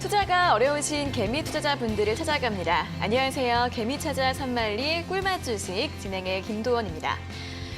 투자가 어려우신 개미 투자자분들을 찾아갑니다. 안녕하세요. 개미 찾아 산말리 꿀맛 주식 진행의 김도원입니다.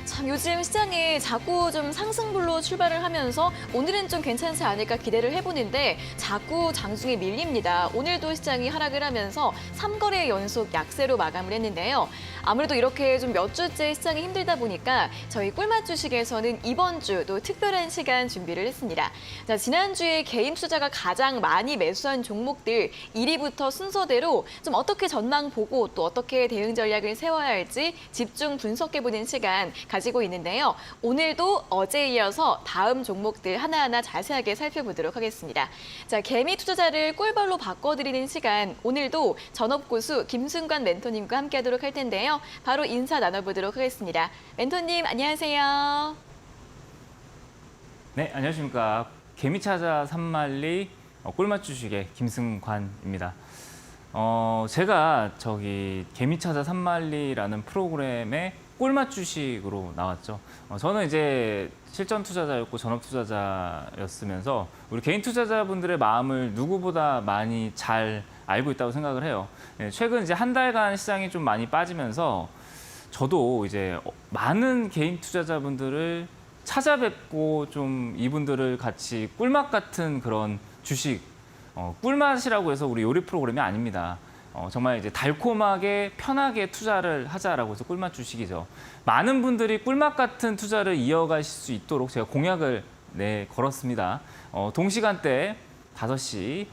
참 요즘 시장이 자꾸 좀 상승불로 출발을 하면서 오늘은 좀 괜찮지 않을까 기대를 해보는데 자꾸 장중에 밀립니다. 오늘도 시장이 하락을 하면서 3거래 연속 약세로 마감을 했는데요. 아무래도 이렇게 좀 몇 주째 시장이 힘들다 보니까 저희 꿀맛 주식에서는 이번 주도 특별한 시간 준비를 했습니다. 자, 지난주에 개인 투자가 가장 많이 매수한 종목들 1위부터 순서대로 좀 어떻게 전망 보고 또 어떻게 대응 전략을 세워야 할지 집중 분석해보는 시간 가지고 있는데요. 오늘도 어제에 이어서 다음 종목들 하나하나 자세하게 살펴보도록 하겠습니다. 자, 개미 투자자를 꿀벌로 바꿔드리는 시간, 오늘도 전업고수 김순관 멘토님과 함께하도록 할 텐데요. 바로 인사 나눠보도록 하겠습니다. 멘토님, 안녕하세요. 네, 안녕하십니까. 개미찾아 산말리 꿀맛 주식의 김승관입니다. 제가 개미찾아 산말리라는 프로그램에 꿀맛 주식으로 나왔죠. 저는 이제 실전 투자자였고 전업 투자자였으면서 우리 개인 투자자분들의 마음을 누구보다 많이 잘 알고 있다고 생각을 해요. 최근 이제 한 달간 시장이 좀 많이 빠지면서 저도 이제 많은 개인 투자자분들을 찾아뵙고 좀 이분들을 같이 꿀맛 같은 그런 주식, 꿀맛이라고 해서 우리 요리 프로그램이 아닙니다. 정말 이제 달콤하게 편하게 투자를 하자라고 해서 꿀맛 주식이죠. 많은 분들이 꿀맛 같은 투자를 이어가실 수 있도록 제가 공약을 걸었습니다. 동시간대 5시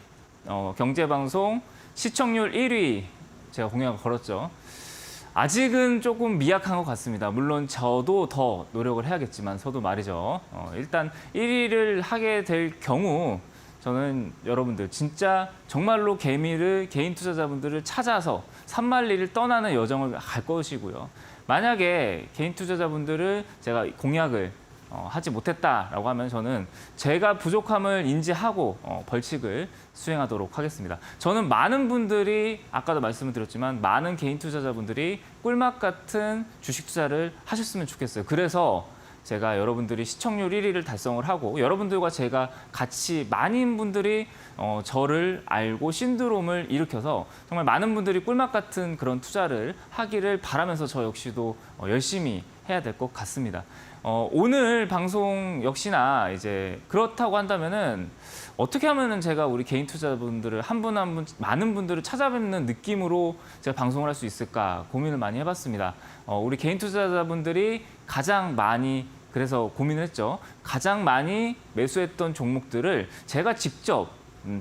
경제방송 시청률 1위 제가 공약을 걸었죠. 아직은 조금 미약한 것 같습니다. 물론 저도 더 노력을 해야겠지만 저도 말이죠. 일단 1위를 하게 될 경우 저는 여러분들 진짜 정말로 개인 투자자분들을 찾아서 산말리를 떠나는 여정을 갈 것이고요. 만약에 개인 투자자분들을 제가 공약을 하지 못했다라고 하면 저는 제가 부족함을 인지하고 벌칙을 수행하도록 하겠습니다. 저는 많은 분들이 아까도 말씀을 드렸지만 많은 개인 투자자분들이 꿀맛 같은 주식 투자를 하셨으면 좋겠어요. 그래서 제가 여러분들이 시청률 1위를 달성을 하고 여러분들과 제가 같이 많은 분들이 저를 알고 신드롬을 일으켜서 정말 많은 분들이 꿀맛 같은 그런 투자를 하기를 바라면서 저 역시도 열심히 해야 될 것 같습니다. 오늘 방송 역시나 이제 그렇다고 한다면은 어떻게 하면은 제가 우리 개인 투자자분들을 한 분 한 분 많은 분들을 찾아뵙는 느낌으로 제가 방송을 할 수 있을까 고민을 많이 해봤습니다. 우리 개인 투자자분들이 가장 많이 그래서 고민을 했죠. 가장 많이 매수했던 종목들을 제가 직접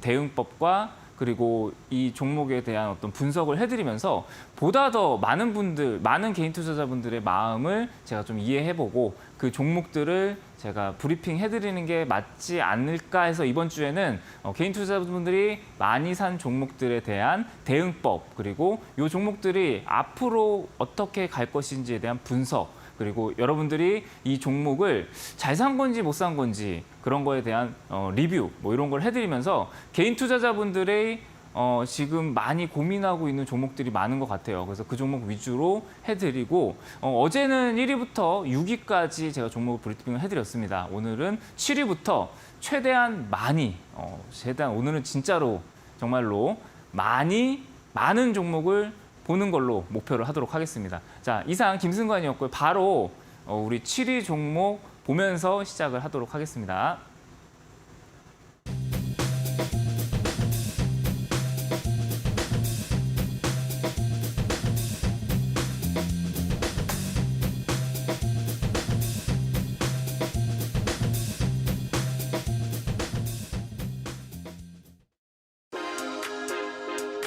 대응법과 그리고 이 종목에 대한 어떤 분석을 해드리면서 보다 더 많은 개인 투자자분들의 마음을 제가 좀 이해해보고 그 종목들을 제가 브리핑 해드리는 게 맞지 않을까 해서 이번 주에는 개인 투자자분들이 많이 산 종목들에 대한 대응법 그리고 이 종목들이 앞으로 어떻게 갈 것인지에 대한 분석 그리고 여러분들이 이 종목을 잘 산 건지 못 산 건지 그런 거에 대한 리뷰 뭐 이런 걸 해드리면서 개인 투자자분들의 지금 많이 고민하고 있는 종목들이 많은 것 같아요. 그래서 그 종목 위주로 해드리고 어제는 1위부터 6위까지 제가 종목을 브리핑을 해드렸습니다. 오늘은 7위부터 최대한 오늘은 진짜로 정말로 많은 종목을 보는 걸로 목표를 하도록 하겠습니다. 자, 이상 김승관이었고요. 바로 우리 7위 종목 보면서 시작을 하도록 하겠습니다.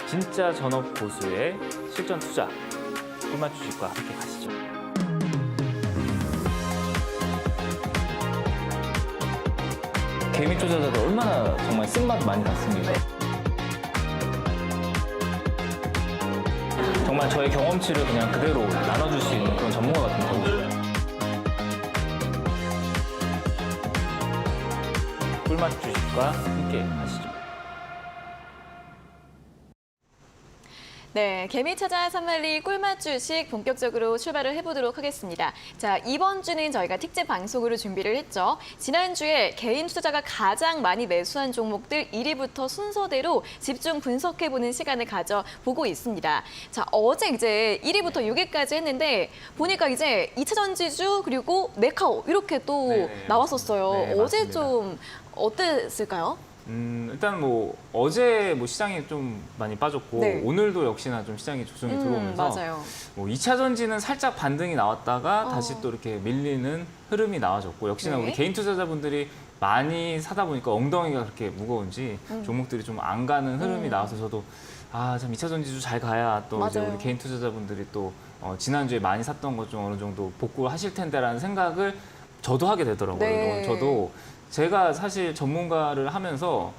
진짜 전업 고수의 실전 투자, 꿀맛 주식과 함께 가시죠. 개미 투자자들 얼마나 정말 쓴맛 많이 났습니까? 정말 저의 경험치를 그냥 그대로 나눠줄 수 있는 그런 전문가 같은 분이에요. 꿀맛 주식과 함께 가시죠. 네, 개미차자 산말리 꿀맛 주식 본격적으로 출발을 해보도록 하겠습니다. 자, 이번 주는 저희가 특집 방송으로 준비를 했죠. 지난주에 개인 투자자가 가장 많이 매수한 종목들 1위부터 순서대로 집중 분석해보는 시간을 가져보고 있습니다. 자, 어제 이제 1위부터 6위까지 했는데 보니까 이제 2차 전지주 그리고 메카오 이렇게 또 네, 나왔었어요. 네, 어제 맞습니다. 좀 어땠을까요? 일단 뭐 어제 뭐 시장이 좀 많이 빠졌고 네. 오늘도 역시나 좀 시장이 조정이 들어오면서 맞아요. 뭐 2차 전지는 살짝 반등이 나왔다가 어. 다시 또 이렇게 밀리는 흐름이 나와줬고 역시나 네. 우리 개인 투자자분들이 많이 사다 보니까 엉덩이가 그렇게 무거운지 종목들이 좀 안 가는 흐름이 나와서 저도 참 2차 전지주 잘 가야 또 이제 맞아요. 우리 개인 투자자분들이 또 지난주에 많이 샀던 것 좀 어느 정도 복구하실 텐데라는 생각을 저도 하게 되더라고요. 네. 저도 제가 사실 전문가를 하면서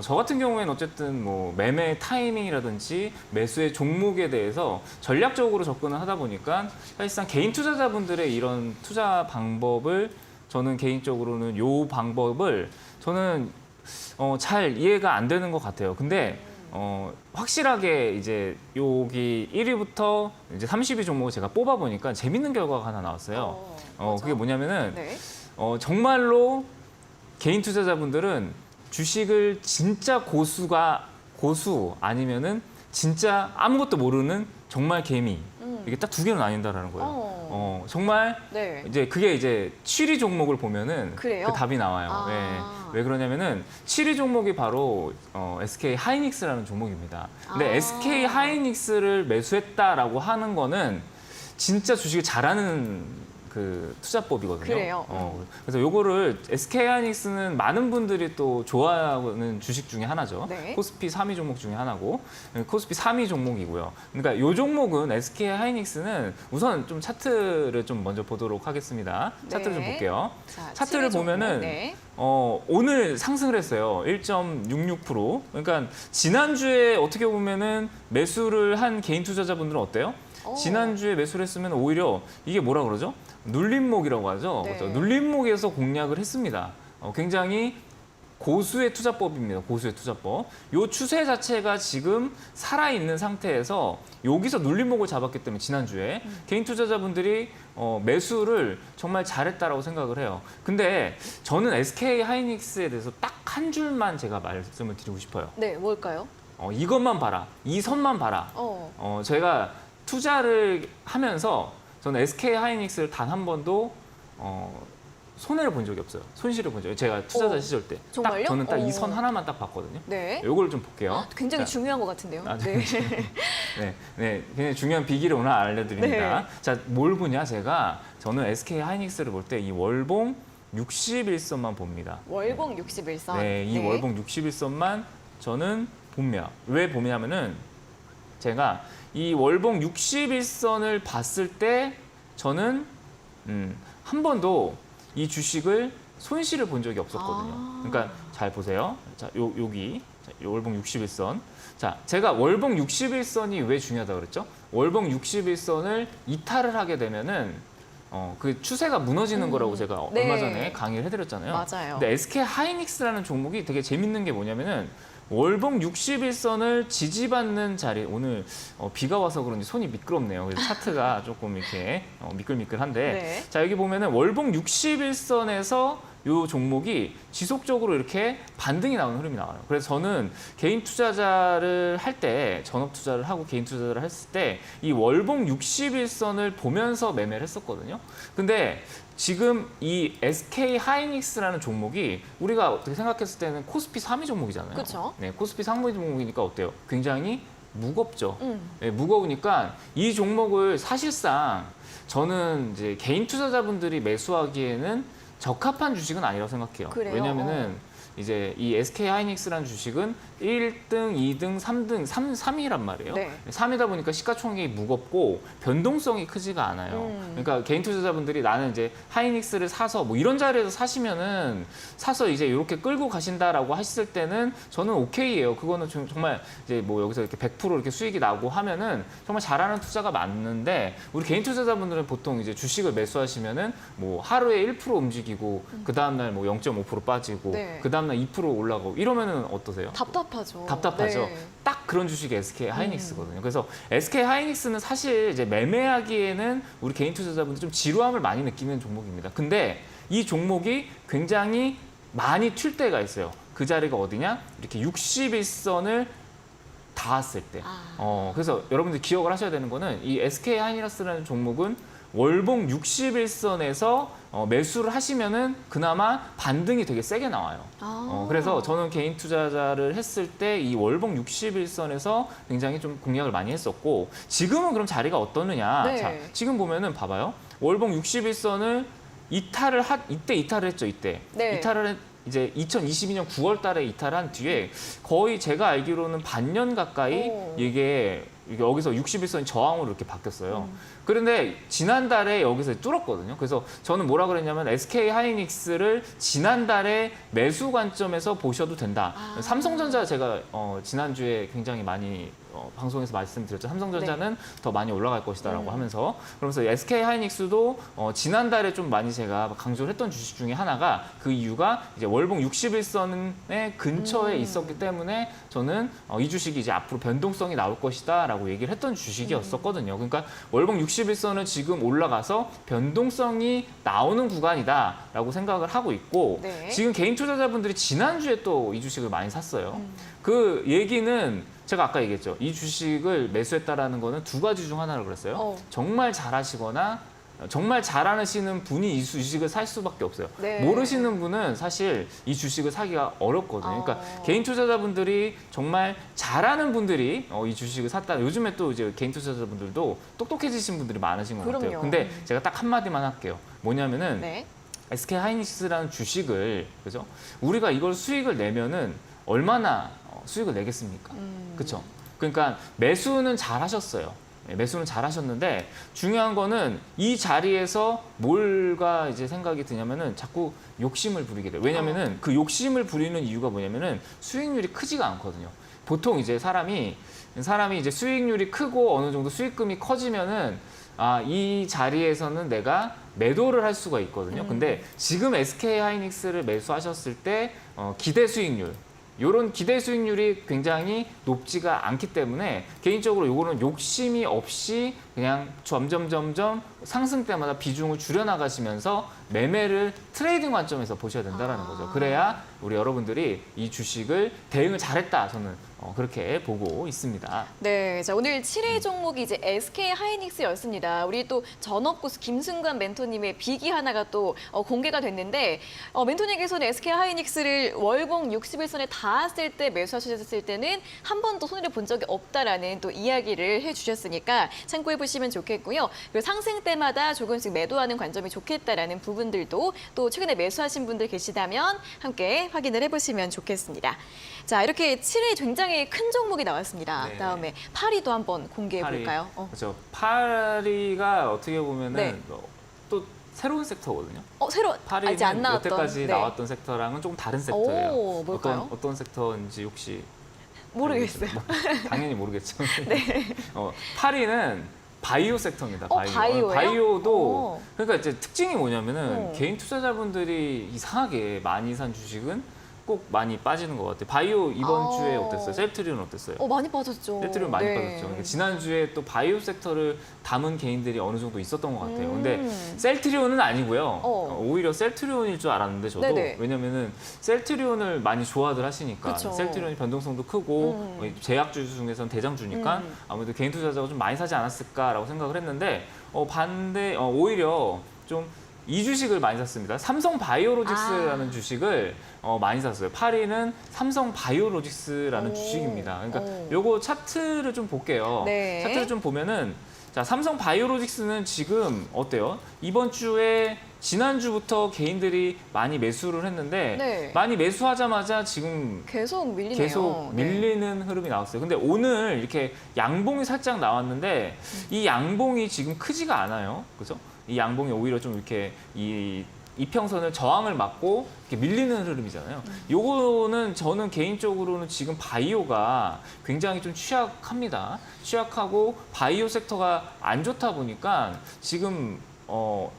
저 같은 경우에는 어쨌든 뭐 매매 타이밍이라든지 매수의 종목에 대해서 전략적으로 접근을 하다 보니까 사실상 개인 투자자분들의 이런 투자 방법을 저는 개인적으로는 요 방법을 저는 잘 이해가 안 되는 것 같아요. 근데 확실하게 이제 여기 1위부터 이제 30위 종목을 제가 뽑아 보니까 재밌는 결과가 하나 나왔어요. 그게 뭐냐면은 네. 정말로 개인 투자자분들은 주식을 진짜 고수 아니면은 진짜 아무것도 모르는 정말 개미 이게 딱 두 개로 나뉜다라는 거예요. 정말 네. 이제 그게 이제 7위 종목을 보면은 그래요? 그 답이 나와요. 아. 왜 그러냐면은 7위 종목이 바로 SK 하이닉스라는 종목입니다. 근데 아. SK 하이닉스를 매수했다라고 하는 거는 진짜 주식을 잘하는 그 투자법이거든요. 그래요? 그래서 요거를 SK 하이닉스는 많은 분들이 또 좋아하는 주식 중에 하나죠. 네. 코스피 3위 종목 중에 하나고 코스피 3위 종목이고요. 그러니까 요 종목은 SK 하이닉스는 우선 좀 차트를 좀 먼저 보도록 하겠습니다. 차트를 좀 네. 볼게요. 자, 차트를 7위 종목. 보면은 네. 오늘 상승을 했어요. 1.66%. 그러니까 지난주에 어떻게 보면은 매수를 한 개인 투자자분들은 어때요? 지난주에 매수를 했으면 오히려 이게 뭐라 그러죠? 눌림목이라고 하죠. 네. 그렇죠? 눌림목에서 공략을 했습니다. 굉장히 고수의 투자법입니다. 고수의 투자법. 요 추세 자체가 지금 살아있는 상태에서 여기서 눌림목을 잡았기 때문에 지난주에 개인 투자자분들이 매수를 정말 잘했다라고 생각을 해요. 근데 저는 SK 하이닉스에 대해서 딱 한 줄만 제가 말씀을 드리고 싶어요. 네, 뭘까요? 이것만 봐라. 이 선만 봐라. 제가 투자를 하면서 저는 SK 하이닉스를 단 한 번도 손해를 본 적이 없어요. 손실을 본 적이 제가 투자자 시절 때. 정말요? 딱 저는 딱 이 선 하나만 딱 봤거든요. 네. 요걸 좀 볼게요. 굉장히 자, 중요한 것 같은데요. 네. 네, 굉장히 중요한 비기를 오늘 알려드립니다. 네. 자, 뭘 보냐 제가 저는 SK 하이닉스를 볼 때 이 월봉 61선만 봅니다. 월봉 61선. 네, 이 월봉 61선만 저는 봅니다. 왜 보냐면은 제가 이 월봉 61선을 봤을 때 저는 한 번도 이 주식을 손실을 본 적이 없었거든요. 그러니까 잘 보세요. 자, 여기 자, 요 월봉 61선. 자, 제가 월봉 61선이 왜 중요하다고 그랬죠? 월봉 61선을 이탈을 하게 되면은 그 추세가 무너지는 거라고 제가 네. 얼마 전에 강의를 해드렸잖아요. 맞아요. 근데 SK 하이닉스라는 종목이 되게 재밌는 게 뭐냐면은 월봉 61선을 지지받는 자리 오늘 비가 와서 그런지 손이 미끄럽네요. 그래서 차트가 조금 이렇게 미끌미끌한데 네. 자 여기 보면은 월봉 61선에서 이 종목이 지속적으로 이렇게 반등이 나오는 흐름이 나와요. 그래서 저는 개인 투자자를 할 때 전업 투자를 하고 개인 투자를 했을 때 이 월봉 61선을 보면서 매매를 했었거든요. 근데 지금 이 SK 하이닉스라는 종목이 우리가 어떻게 생각했을 때는 코스피 3위 종목이잖아요. 그쵸. 네, 코스피 3위 종목이니까 어때요? 굉장히 무겁죠. 네, 무거우니까 이 종목을 사실상 저는 이제 개인 투자자분들이 매수하기에는 적합한 주식은 아니라고 생각해요. 그래요? 왜냐면은 이제 이 SK 하이닉스라는 주식은 1등, 2등, 3등, 3위란 말이에요. 네. 3위다 보니까 시가총액이 무겁고 변동성이 크지가 않아요. 그러니까 개인 투자자분들이 나는 이제 하이닉스를 사서 뭐 이런 자리에서 사시면은 사서 이제 이렇게 끌고 가신다라고 하셨을 때는 저는 오케이예요. 그거는 정말 이제 뭐 여기서 이렇게 100% 이렇게 수익이 나고 하면은 정말 잘하는 투자가 맞는데 우리 개인 투자자분들은 보통 이제 주식을 매수하시면은 뭐 하루에 1% 움직이고 그 다음 날 뭐 0.5% 빠지고 네. 그 다음 다음날 2% 올라가고 이러면은 어떠세요? 답답하죠. 답답하죠. 네. 딱 그런 주식이 SK 하이닉스거든요. 그래서 SK 하이닉스는 사실 이제 매매하기에는 우리 개인 투자자분들 좀 지루함을 많이 느끼는 종목입니다. 근데 이 종목이 굉장히 많이 튈 때가 있어요. 그 자리가 어디냐? 이렇게 61선을 닿았을 때. 그래서 여러분들 기억을 하셔야 되는 거는 이 SK 하이닉스라는 종목은 월봉 61선에서 매수를 하시면은 그나마 반등이 되게 세게 나와요. 그래서 저는 개인 투자자를 했을 때 이 월봉 61선에서 굉장히 좀 공략을 많이 했었고 지금은 그럼 자리가 어떠느냐? 네. 자, 지금 보면은 봐봐요. 월봉 61선을 이때 이탈을 했죠, 이때. 네. 이제 2022년 9월 달에 이탈한 뒤에 거의 제가 알기로는 반년 가까이 이게 여기서 61선이 저항으로 이렇게 바뀌었어요. 그런데 지난달에 여기서 뚫었거든요. 그래서 저는 뭐라 그랬냐면 SK 하이닉스를 지난달에 매수 관점에서 보셔도 된다. 삼성전자 제가 지난주에 굉장히 많이 방송에서 말씀드렸죠. 삼성전자는 더 많이 올라갈 것이다라고 하면서 그러면서 SK 하이닉스도 지난달에 좀 많이 제가 강조를 했던 주식 중에 하나가 그 이유가 이제 월봉 61선의 근처에 있었기 때문에 저는 이 주식이 이제 앞으로 변동성이 나올 것이다라고 얘기를 했던 주식이었었거든요. 그러니까 월봉 61선은 지금 올라가서 변동성이 나오는 구간이다라고 생각을 하고 있고 네. 지금 개인 투자자분들이 지난주에 또 이 주식을 많이 샀어요. 그 얘기는 제가 아까 얘기했죠. 이 주식을 매수했다라는 거는 두 가지 중 하나를 그랬어요. 정말 잘하시거나 정말 잘하시는 분이 이 주식을 살 수밖에 없어요. 네. 모르시는 분은 사실 이 주식을 사기가 어렵거든요. 그러니까 개인 투자자분들이 정말 잘하는 분들이 이 주식을 샀다. 요즘에 또 이제 개인 투자자분들도 똑똑해지신 분들이 많으신 것 같아요. 그럼요. 근데 제가 딱 한마디만 할게요. 뭐냐면은 네. SK 하이닉스라는 주식을 그죠? 우리가 이걸 수익을 내면은 얼마나 수익을 내겠습니까? 그렇죠? 그러니까 매수는 잘 하셨어요. 매수는 잘 하셨는데 중요한 거는 이 자리에서 뭘가 이제 생각이 드냐면은 자꾸 욕심을 부리게 돼요. 왜냐면은 그 욕심을 부리는 이유가 뭐냐면은 수익률이 크지가 않거든요. 보통 이제 사람이 이제 수익률이 크고 어느 정도 수익금이 커지면은 이 자리에서는 내가 매도를 할 수가 있거든요. 근데 지금 SK 하이닉스를 매수하셨을 때 기대 수익률 이런 기대 수익률이 굉장히 높지가 않기 때문에 개인적으로 이거는 욕심이 없이 그냥 점점 상승 때마다 비중을 줄여나가시면서 매매를 트레이딩 관점에서 보셔야 된다는 거죠. 그래야 우리 여러분들이 이 주식을 대응을 잘했다 저는 그렇게 보고 있습니다. 네, 자 오늘 7회 종목이 이제 SK 하이닉스였습니다. 우리 또 전업고수 김승관 멘토님의 비기 하나가 또 공개가 됐는데 멘토님께서는 SK 하이닉스를 월봉 61선에 닿았을 때 매수하셨을 때는 한 번도 손해를 본 적이 없다라는 또 이야기를 해주셨으니까 참고해 보시면 좋겠고요. 그리고 상승 때마다 조금씩 매도하는 관점이 좋겠다라는 부분들도 또 최근에 매수하신 분들 계시다면 함께 확인을 해보시면 좋겠습니다. 자 이렇게 7회 굉장히 큰 종목이 나왔습니다. 네. 다음에 파리도 한번 공개해 볼까요? 그렇죠. 파리가 어떻게 보면은 네. 또 새로운 섹터거든요. 새로 파리는 아직 안 나왔던 여태까지 네. 나왔던 섹터랑은 조금 다른 섹터예요. 뭘까요? 어떤 섹터인지 혹시 모르겠어요. 당연히 모르겠죠. 네. 파리는 바이오 섹터입니다. 바이오예요? 바이오도 그러니까 이제 특징이 뭐냐면은 개인 투자자분들이 이상하게 많이 산 주식은 꼭 많이 빠지는 것 같아요. 바이오 이번 주에 어땠어요? 셀트리온 어땠어요? 많이 빠졌죠. 셀트리온 많이 네. 빠졌죠. 그러니까 지난주에 또 바이오 섹터를 담은 개인들이 어느 정도 있었던 것 같아요. 근데 셀트리온은 아니고요. 오히려 셀트리온일 줄 알았는데 저도 네네. 왜냐면은 셀트리온을 많이 좋아들 하시니까 그쵸. 셀트리온이 변동성도 크고 제약주 중에서는 대장주니까 아무래도 개인 투자자가 좀 많이 사지 않았을까라고 생각을 했는데 오히려 좀 이 주식을 많이 샀습니다. 삼성 바이오로직스라는 주식을 많이 샀어요. 파리는 삼성 바이오로직스라는 주식입니다. 그러니까 요거 차트를 좀 볼게요. 네. 차트를 좀 보면은 자, 삼성 바이오로직스는 지금 어때요? 이번 주에 지난주부터 개인들이 많이 매수를 했는데 네. 많이 매수하자마자 지금 계속 밀리네요. 계속 밀리는 흐름이 나왔어요. 근데 오늘 이렇게 양봉이 살짝 나왔는데 이 양봉이 지금 크지가 않아요. 그죠? 이 양봉이 오히려 좀 이렇게 이 이평선을 저항을 맞고 이렇게 밀리는 흐름이잖아요. 요거는 저는 개인적으로는 지금 바이오가 굉장히 좀 취약합니다. 취약하고 바이오 섹터가 안 좋다 보니까 지금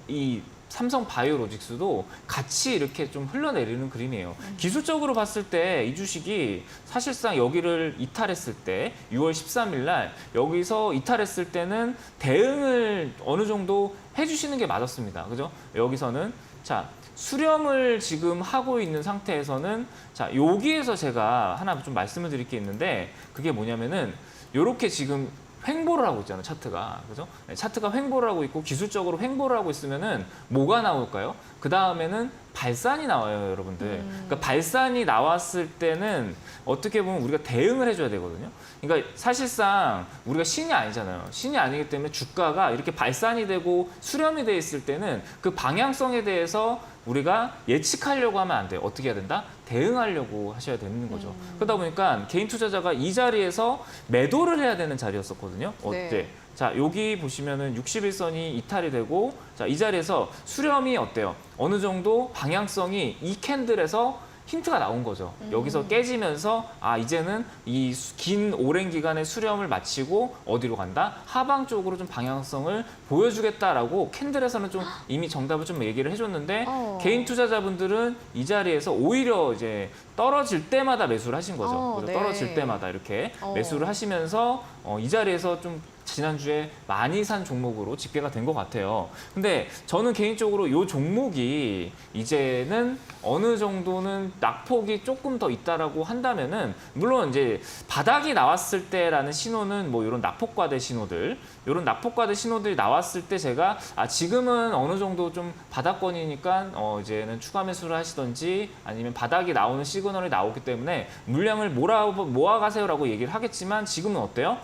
이 삼성 바이오로직스도 같이 이렇게 좀 흘러내리는 그림이에요. 기술적으로 봤을 때 이 주식이 사실상 여기를 이탈했을 때 6월 13일 날 여기서 이탈했을 때는 대응을 어느 정도 해주시는 게 맞았습니다. 그죠? 여기서는 자 수렴을 지금 하고 있는 상태에서는 자 여기에서 제가 하나 좀 말씀을 드릴 게 있는데 그게 뭐냐면은 이렇게 지금 횡보를 하고 있잖아요, 차트가. 그죠? 네, 차트가 횡보를 하고 있고 기술적으로 횡보를 하고 있으면은 뭐가 나올까요? 그 다음에는 발산이 나와요, 여러분들. 그러니까 발산이 나왔을 때는 어떻게 보면 우리가 대응을 해줘야 되거든요. 그러니까 사실상 우리가 신이 아니잖아요. 신이 아니기 때문에 주가가 이렇게 발산이 되고 수렴이 돼 있을 때는 그 방향성에 대해서 우리가 예측하려고 하면 안 돼요. 어떻게 해야 된다? 대응하려고 하셔야 되는 거죠. 그러다 보니까 개인 투자자가 이 자리에서 매도를 해야 되는 자리였었거든요. 어때? 네. 자, 여기 보시면은 61선이 이탈이 되고 자, 이 자리에서 수렴이 어때요? 어느 정도 방향성이 이 캔들에서 힌트가 나온 거죠. 여기서 깨지면서 아 이제는 이 긴 오랜 기간의 수렴을 마치고 어디로 간다? 하방 쪽으로 좀 방향성을 보여주겠다라고 캔들에서는 좀 이미 정답을 좀 얘기를 해줬는데 개인 투자자분들은 이 자리에서 오히려 이제 떨어질 때마다 매수를 하신 거죠. 그래서 네. 떨어질 때마다 이렇게 매수를 하시면서 이 자리에서 좀 지난주에 많이 산 종목으로 집계가 된 것 같아요. 근데 저는 개인적으로 이 종목이 이제는 어느 정도는 낙폭이 조금 더 있다라고 한다면은 물론 이제 바닥이 나왔을 때라는 신호는 뭐 이런 낙폭과대 신호들, 이런 낙폭과대 신호들이 나왔을 때 제가 아 지금은 어느 정도 좀 바닥권이니까 이제는 추가 매수를 하시던지 아니면 바닥이 나오는 시그널이 나오기 때문에 물량을 모아가세요라고 얘기를 하겠지만 지금은 어때요?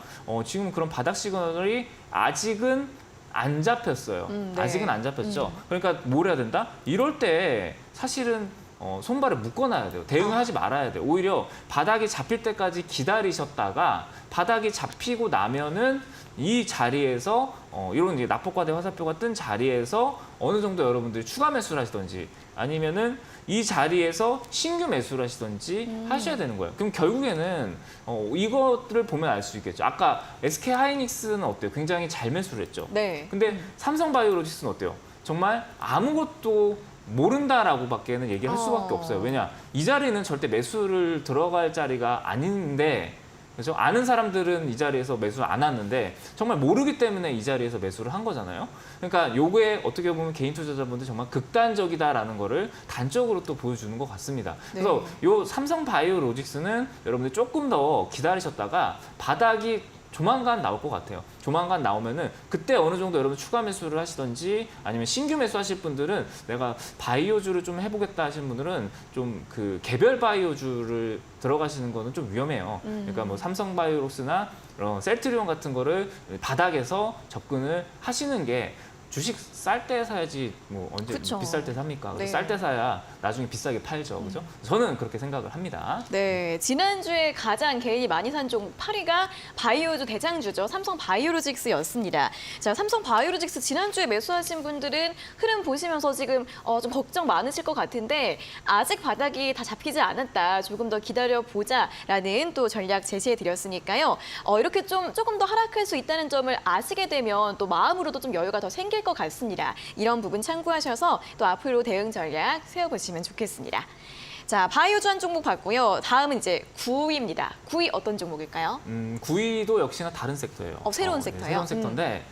지금 그런 바닥 시그널이 아직은 안 잡혔어요. 네. 아직은 안 잡혔죠. 그러니까 뭘 해야 된다? 이럴 때 사실은 손발을 묶어놔야 돼요. 대응하지 말아야 돼요. 오히려 바닥이 잡힐 때까지 기다리셨다가 바닥이 잡히고 나면은 이 자리에서 이런 이제 낙폭과대 화살표가 뜬 자리에서 어느 정도 여러분들이 추가 매수를 하시던지 아니면은 이 자리에서 신규 매수를 하시던지 하셔야 되는 거예요. 그럼 결국에는 이것들을 보면 알 수 있겠죠. 아까 SK 하이닉스는 어때요? 굉장히 잘 매수를 했죠. 네. 근데 삼성 바이오로직스는 어때요? 정말 아무것도 모른다라고밖에는 얘기를 할 수밖에 없어요. 왜냐? 이 자리는 절대 매수를 들어갈 자리가 아닌데 그렇죠? 아는 사람들은 이 자리에서 매수를 안 하는데 정말 모르기 때문에 이 자리에서 매수를 한 거잖아요. 그러니까 요게 어떻게 보면 개인 투자자분들 정말 극단적이다라는 거를 단적으로 또 보여주는 것 같습니다. 그래서 요 삼성 바이오로직스는 여러분들 조금 더 기다리셨다가 바닥이 조만간 나올 것 같아요. 조만간 나오면은 그때 어느 정도 여러분 추가 매수를 하시던지 아니면 신규 매수하실 분들은 내가 바이오주를 좀 해보겠다 하시는 분들은 좀 그 개별 바이오주를 들어가시는 거는 좀 위험해요. 그러니까 뭐 삼성 바이오록스나 셀트리온 같은 거를 바닥에서 접근을 하시는 게 주식 쌀 때 사야지 뭐 언제 그쵸. 비쌀 때 삽니까? 네. 쌀 때 사야 나중에 비싸게 팔죠. 그죠? 저는 그렇게 생각을 합니다. 네, 지난주에 가장 개인이 많이 산 종목 8위가 바이오주 대장주죠. 삼성 바이오로직스였습니다. 자, 삼성 바이오로직스 지난주에 매수하신 분들은 흐름 보시면서 지금 좀 걱정 많으실 것 같은데 아직 바닥이 다 잡히지 않았다. 조금 더 기다려보자라는 또 전략 제시해드렸으니까요. 이렇게 조금 더 하락할 수 있다는 점을 아시게 되면 또 마음으로도 좀 여유가 더 생길 것 같습니다. 이런 부분 참고하셔서 또 앞으로 대응 전략 세워보시면 좋겠습니다. 자, 바이오주 한 종목 봤고요. 다음은 이제 9위입니다. 9위 어떤 종목일까요? 9위도 역시나 다른 섹터예요. 새로운 네, 섹터요? 새로운 섹터인데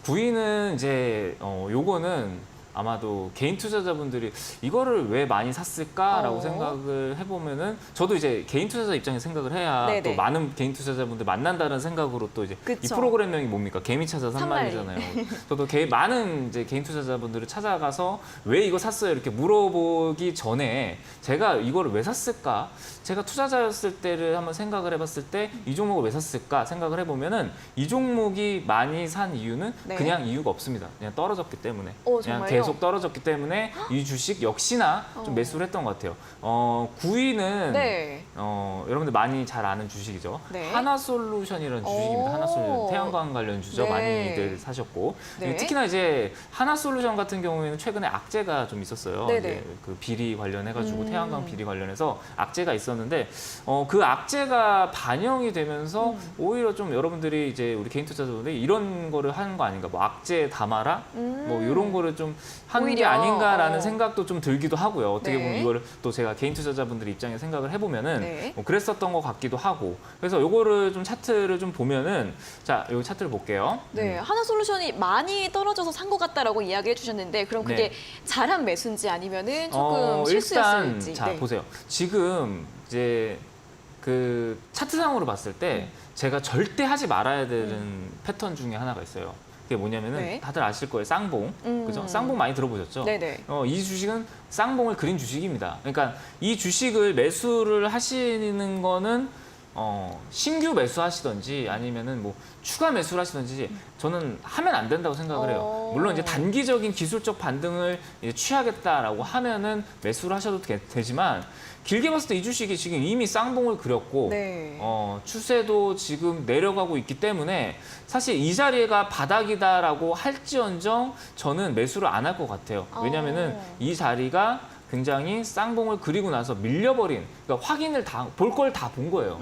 9위는 이제 요거는 아마도 개인 투자자분들이 이거를 왜 많이 샀을까라고 생각을 해보면은 저도 이제 개인 투자자 입장에서 생각을 해야 네네. 또 많은 개인 투자자분들 만난다는 생각으로 또 이제 이 그쵸. 프로그램명이 뭡니까? 개미찾아 산말리. 산말리잖아요. 저도 많은 이제 개인 투자자분들을 찾아가서 왜 이거 샀어요? 이렇게 물어보기 전에 제가 이거를 왜 샀을까? 제가 투자자였을 때를 한번 생각을 해봤을 때 이 종목을 왜 샀을까 생각을 해보면은 이 종목이 많이 산 이유는 네. 그냥 이유가 없습니다. 그냥 떨어졌기 때문에. 그냥 정말요? 계속 떨어졌기 때문에 이 주식 역시나 좀 매수를 했던 것 같아요. 9위는 네. 여러분들 많이 잘 아는 주식이죠. 네. 하나솔루션이라는 주식입니다. 하나솔루션 태양광 관련 주죠. 네. 많이들 사셨고 네. 특히나 이제 하나솔루션 같은 경우에는 최근에 악재가 좀 있었어요. 네네. 이제 그 비리 관련해가지고 태양광 비리 관련해서 악재가 있었는데 그 악재가 반영이 되면서 오히려 좀 여러분들이 이제 우리 개인 투자자분들이 이런 거를 하는 거 아닌가? 뭐 악재 담아라? 뭐 이런 거를 좀 하는 게 오히려, 아닌가라는 생각도 좀 들기도 하고요. 어떻게 네. 보면 이거를 또 제가 개인 투자자분들 입장에 생각을 해보면은 네. 뭐 그랬었던 것 같기도 하고. 그래서 요거를 좀 차트를 좀 보면은 자, 요 차트를 볼게요. 네, 하나솔루션이 많이 떨어져서 산 것 같다라고 이야기해 주셨는데 그럼 그게 네. 잘한 매수인지 아니면은 조금 일단 실수였을지. 자 네. 보세요. 지금 이제 그 차트상으로 봤을 때 제가 절대 하지 말아야 되는 패턴 중에 하나가 있어요. 그게 뭐냐면은 네. 다들 아실 거예요. 쌍봉. 그죠? 쌍봉 많이 들어보셨죠? 네네. 이 주식은 쌍봉을 그린 주식입니다. 그러니까 이 주식을 매수를 하시는 거는 신규 매수하시든지 아니면은 뭐 추가 매수를 하시든지 저는 하면 안 된다고 생각을 해요. 물론 이제 단기적인 기술적 반등을 이제 취하겠다라고 하면은 매수를 하셔도 되지만 길게 봤을 때 이 주식이 지금 이미 쌍봉을 그렸고 네. 추세도 지금 내려가고 있기 때문에 사실 이 자리가 바닥이다라고 할지언정 저는 매수를 안 할 것 같아요. 왜냐면은 이 자리가 굉장히 쌍봉을 그리고 나서 밀려버린, 그러니까 확인을 다 볼 걸 다 본 거예요.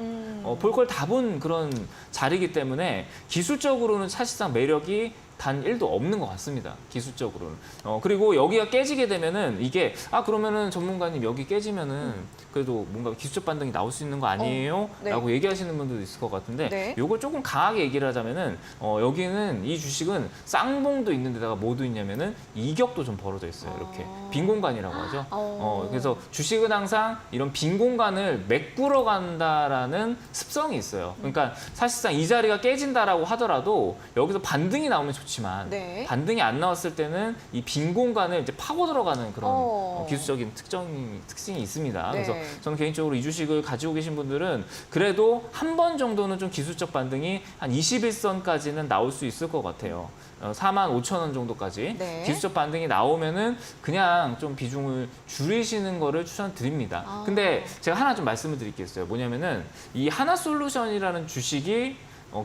볼 걸 다 본 그런 자리이기 때문에 기술적으로는 사실상 매력이 단 1도 없는 것 같습니다. 기술적으로는. 그리고 여기가 깨지게 되면은 이게 그러면은 전문가님 여기 깨지면은 그래도 뭔가 기술적 반등이 나올 수 있는 거 아니에요? 네. 라고 얘기하시는 분들도 있을 것 같은데 네. 요걸 조금 강하게 얘기를 하자면은 여기는 이 주식은 쌍봉도 있는 데다가 뭐도 있냐면은 이격도 좀 벌어져 있어요. 이렇게 빈 공간이라고 하죠. 그래서 주식은 항상 이런 빈 공간을 메꾸러 간다라는 습성이 있어요. 그러니까 사실상 이 자리가 깨진다라고 하더라도 여기서 반등이 나오면 좋지만 네. 반등이 안 나왔을 때는 이 빈 공간을 이제 파고 들어가는 그런 기술적인 특징이 있습니다. 네. 그래서 저는 개인적으로 이 주식을 가지고 계신 분들은 그래도 한 번 정도는 좀 기술적 반등이 한 21선까지는 나올 수 있을 것 같아요. 45,000원 정도까지 네. 기술적 반등이 나오면은 그냥 좀 비중을 줄이시는 거를 추천드립니다. 근데 제가 하나 좀 말씀을 드릴 게 있어요. 뭐냐면은 이 하나솔루션이라는 주식이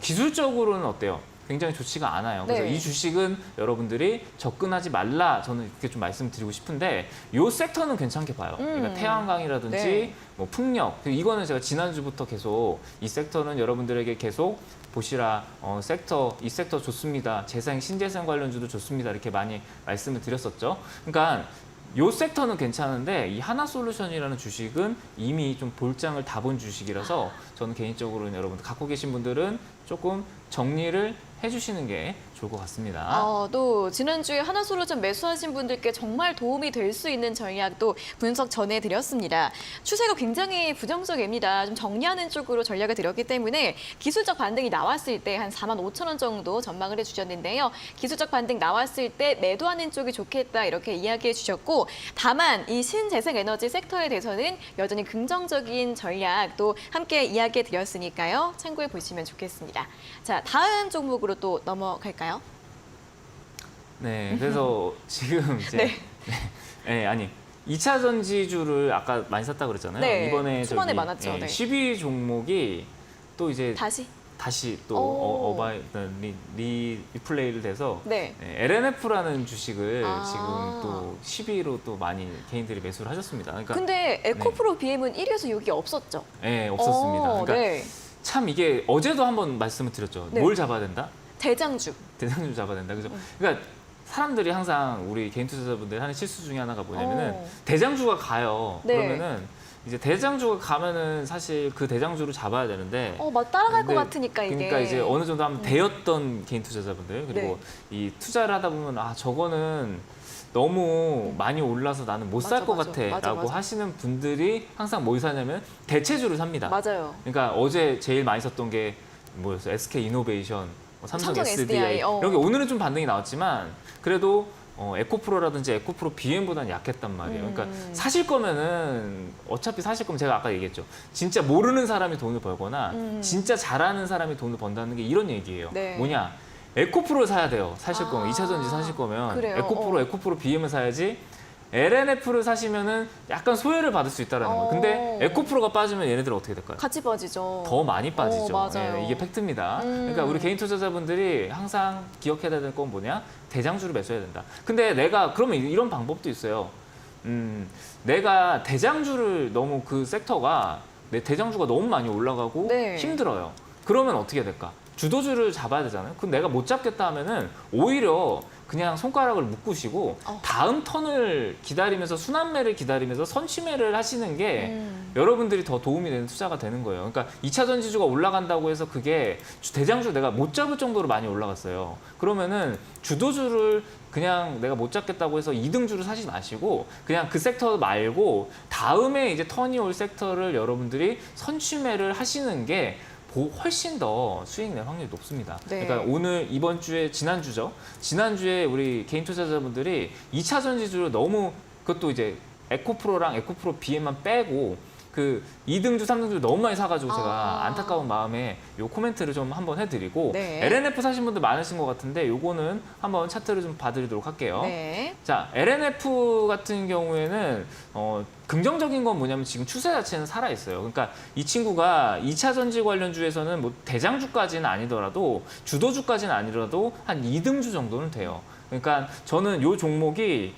기술적으로는 어때요? 굉장히 좋지가 않아요. 그래서 네. 이 주식은 여러분들이 접근하지 말라 저는 이렇게 좀 말씀드리고 싶은데 이 섹터는 괜찮게 봐요. 그러니까 태양광이라든지 네. 뭐 풍력 이거는 제가 지난주부터 계속 이 섹터는 여러분들에게 계속 보시라 이 섹터 좋습니다. 재생 신재생 관련주도 좋습니다. 이렇게 많이 말씀을 드렸었죠. 그러니까 요 섹터는 괜찮은데 이 하나솔루션이라는 주식은 이미 좀 볼장을 다 본 주식이라서 저는 개인적으로는 여러분들 갖고 계신 분들은 조금 정리를 해주시는 게 좋을 것 같습니다. 또 지난주에 하나솔루션 매수하신 분들께 정말 도움이 될 수 있는 전략도 분석 전해드렸습니다. 추세가 굉장히 부정적입니다. 좀 정리하는 쪽으로 전략을 드렸기 때문에 기술적 반등이 나왔을 때 한 45,000원 정도 전망을 해주셨는데요. 기술적 반등 나왔을 때 매도하는 쪽이 좋겠다 이렇게 이야기해 주셨고 다만 이 신재생에너지 섹터에 대해서는 여전히 긍정적인 전략도 함께 이야기해 드렸으니까요. 참고해 보시면 좋겠습니다. 자, 다음 종목으로 또 넘어갈까요? 네, 그래서 지금 이제 아니 2차 전지주를 아까 많이 샀다고 그랬잖아요. 네, 이번에 초반에 많았죠. 네. 12 종목이 또 이제 다시 또 리플레이를 돼서 네. LNF라는 주식을 지금 또 12위로 또 많이 개인들이 매수를 하셨습니다. 그러니까 근데 에코프로 BM은 1위에서 6위 없었죠? 네, 없었습니다. 그러니까 네. 참 이게 어제도 한번 말씀을 드렸죠. 네. 뭘 잡아야 된다? 대장주. 대장주 잡아야 된다. 그죠? 그러니까 사람들이 항상 우리 개인 투자자분들 하는 실수 중에 하나가 뭐냐면은 대장주가 가요. 네. 그러면은 이제 대장주가 가면은 사실 그 대장주를 잡아야 되는데 막 따라갈 것 근데 같으니까 이게. 그러니까 이제 어느 정도 한번 되었던 개인 투자자분들 그리고 이 투자를 하다 보면 저거는 너무 많이 올라서 나는 못 살 것 같아라고 하시는 분들이 항상 뭘 사냐면 대체주를 삽니다. 맞아요. 그러니까 어제 제일 많이 썼던 게 뭐였어요? SK 이노베이션, 삼성 SDI 이런 게 오늘은 좀 반등이 나왔지만 그래도 에코프로라든지 에코프로 BM보다는 약했단 말이에요. 그러니까 사실 거면은 어차피 사실 거면 제가 아까 얘기했죠. 진짜 모르는 사람이 돈을 벌거나 진짜 잘하는 사람이 돈을 번다는 게 이런 얘기예요. 네. 뭐냐? 에코프로를 사야 돼요. 사실 거면 2차 전지 사실 거면 그래요? 에코프로 BM을 사야지. LNF를 사시면은 약간 소외를 받을 수 있다라는 거예요. 근데 에코프로가 빠지면 얘네들 어떻게 될까요? 같이 빠지죠. 더 많이 빠지죠. 맞아요. 예, 이게 팩트입니다. 그러니까 우리 개인 투자자분들이 항상 기억해야 될 건 뭐냐? 대장주를 매수해야 된다. 근데 내가 그러면 이런 방법도 있어요. 내가 대장주를 너무 그 섹터가 내 대장주가 너무 많이 올라가고 힘들어요. 그러면 어떻게 될까? 주도주를 잡아야 되잖아요. 그럼 내가 못 잡겠다 하면은 오히려 그냥 손가락을 묶으시고 다음 턴을 기다리면서 순환매를 기다리면서 선취매를 하시는 게 여러분들이 더 도움이 되는 투자가 되는 거예요. 그러니까 2차전 지주가 올라간다고 해서 그게 대장주 내가 못 잡을 정도로 많이 올라갔어요. 그러면은 주도주를 그냥 내가 못 잡겠다고 해서 2등주를 사지 마시고 그냥 그 섹터 말고 다음에 이제 턴이 올 섹터를 여러분들이 선취매를 하시는 게 훨씬 더 수익 낼 확률이 높습니다. 네. 그러니까 오늘 이번 주에 지난주죠. 지난주에 우리 개인 투자자분들이 2차전 지주를 너무 그것도 이제 에코프로랑 에코프로 BM만 빼고 그 2등주, 3등주 너무 많이 사가지고 제가 안타까운 마음에 요 코멘트를 좀 한번 해드리고 네. LNF 사신 분들 많으신 것 같은데 요거는 한번 차트를 좀 봐드리도록 할게요. 네. 자, LNF 같은 경우에는 긍정적인 건 뭐냐면 지금 추세 자체는 살아있어요. 그러니까 이 친구가 2차 전지 관련주에서는 뭐 대장주까지는 아니더라도 주도주까지는 아니더라도 한 2등주 정도는 돼요. 그러니까 저는 요 종목이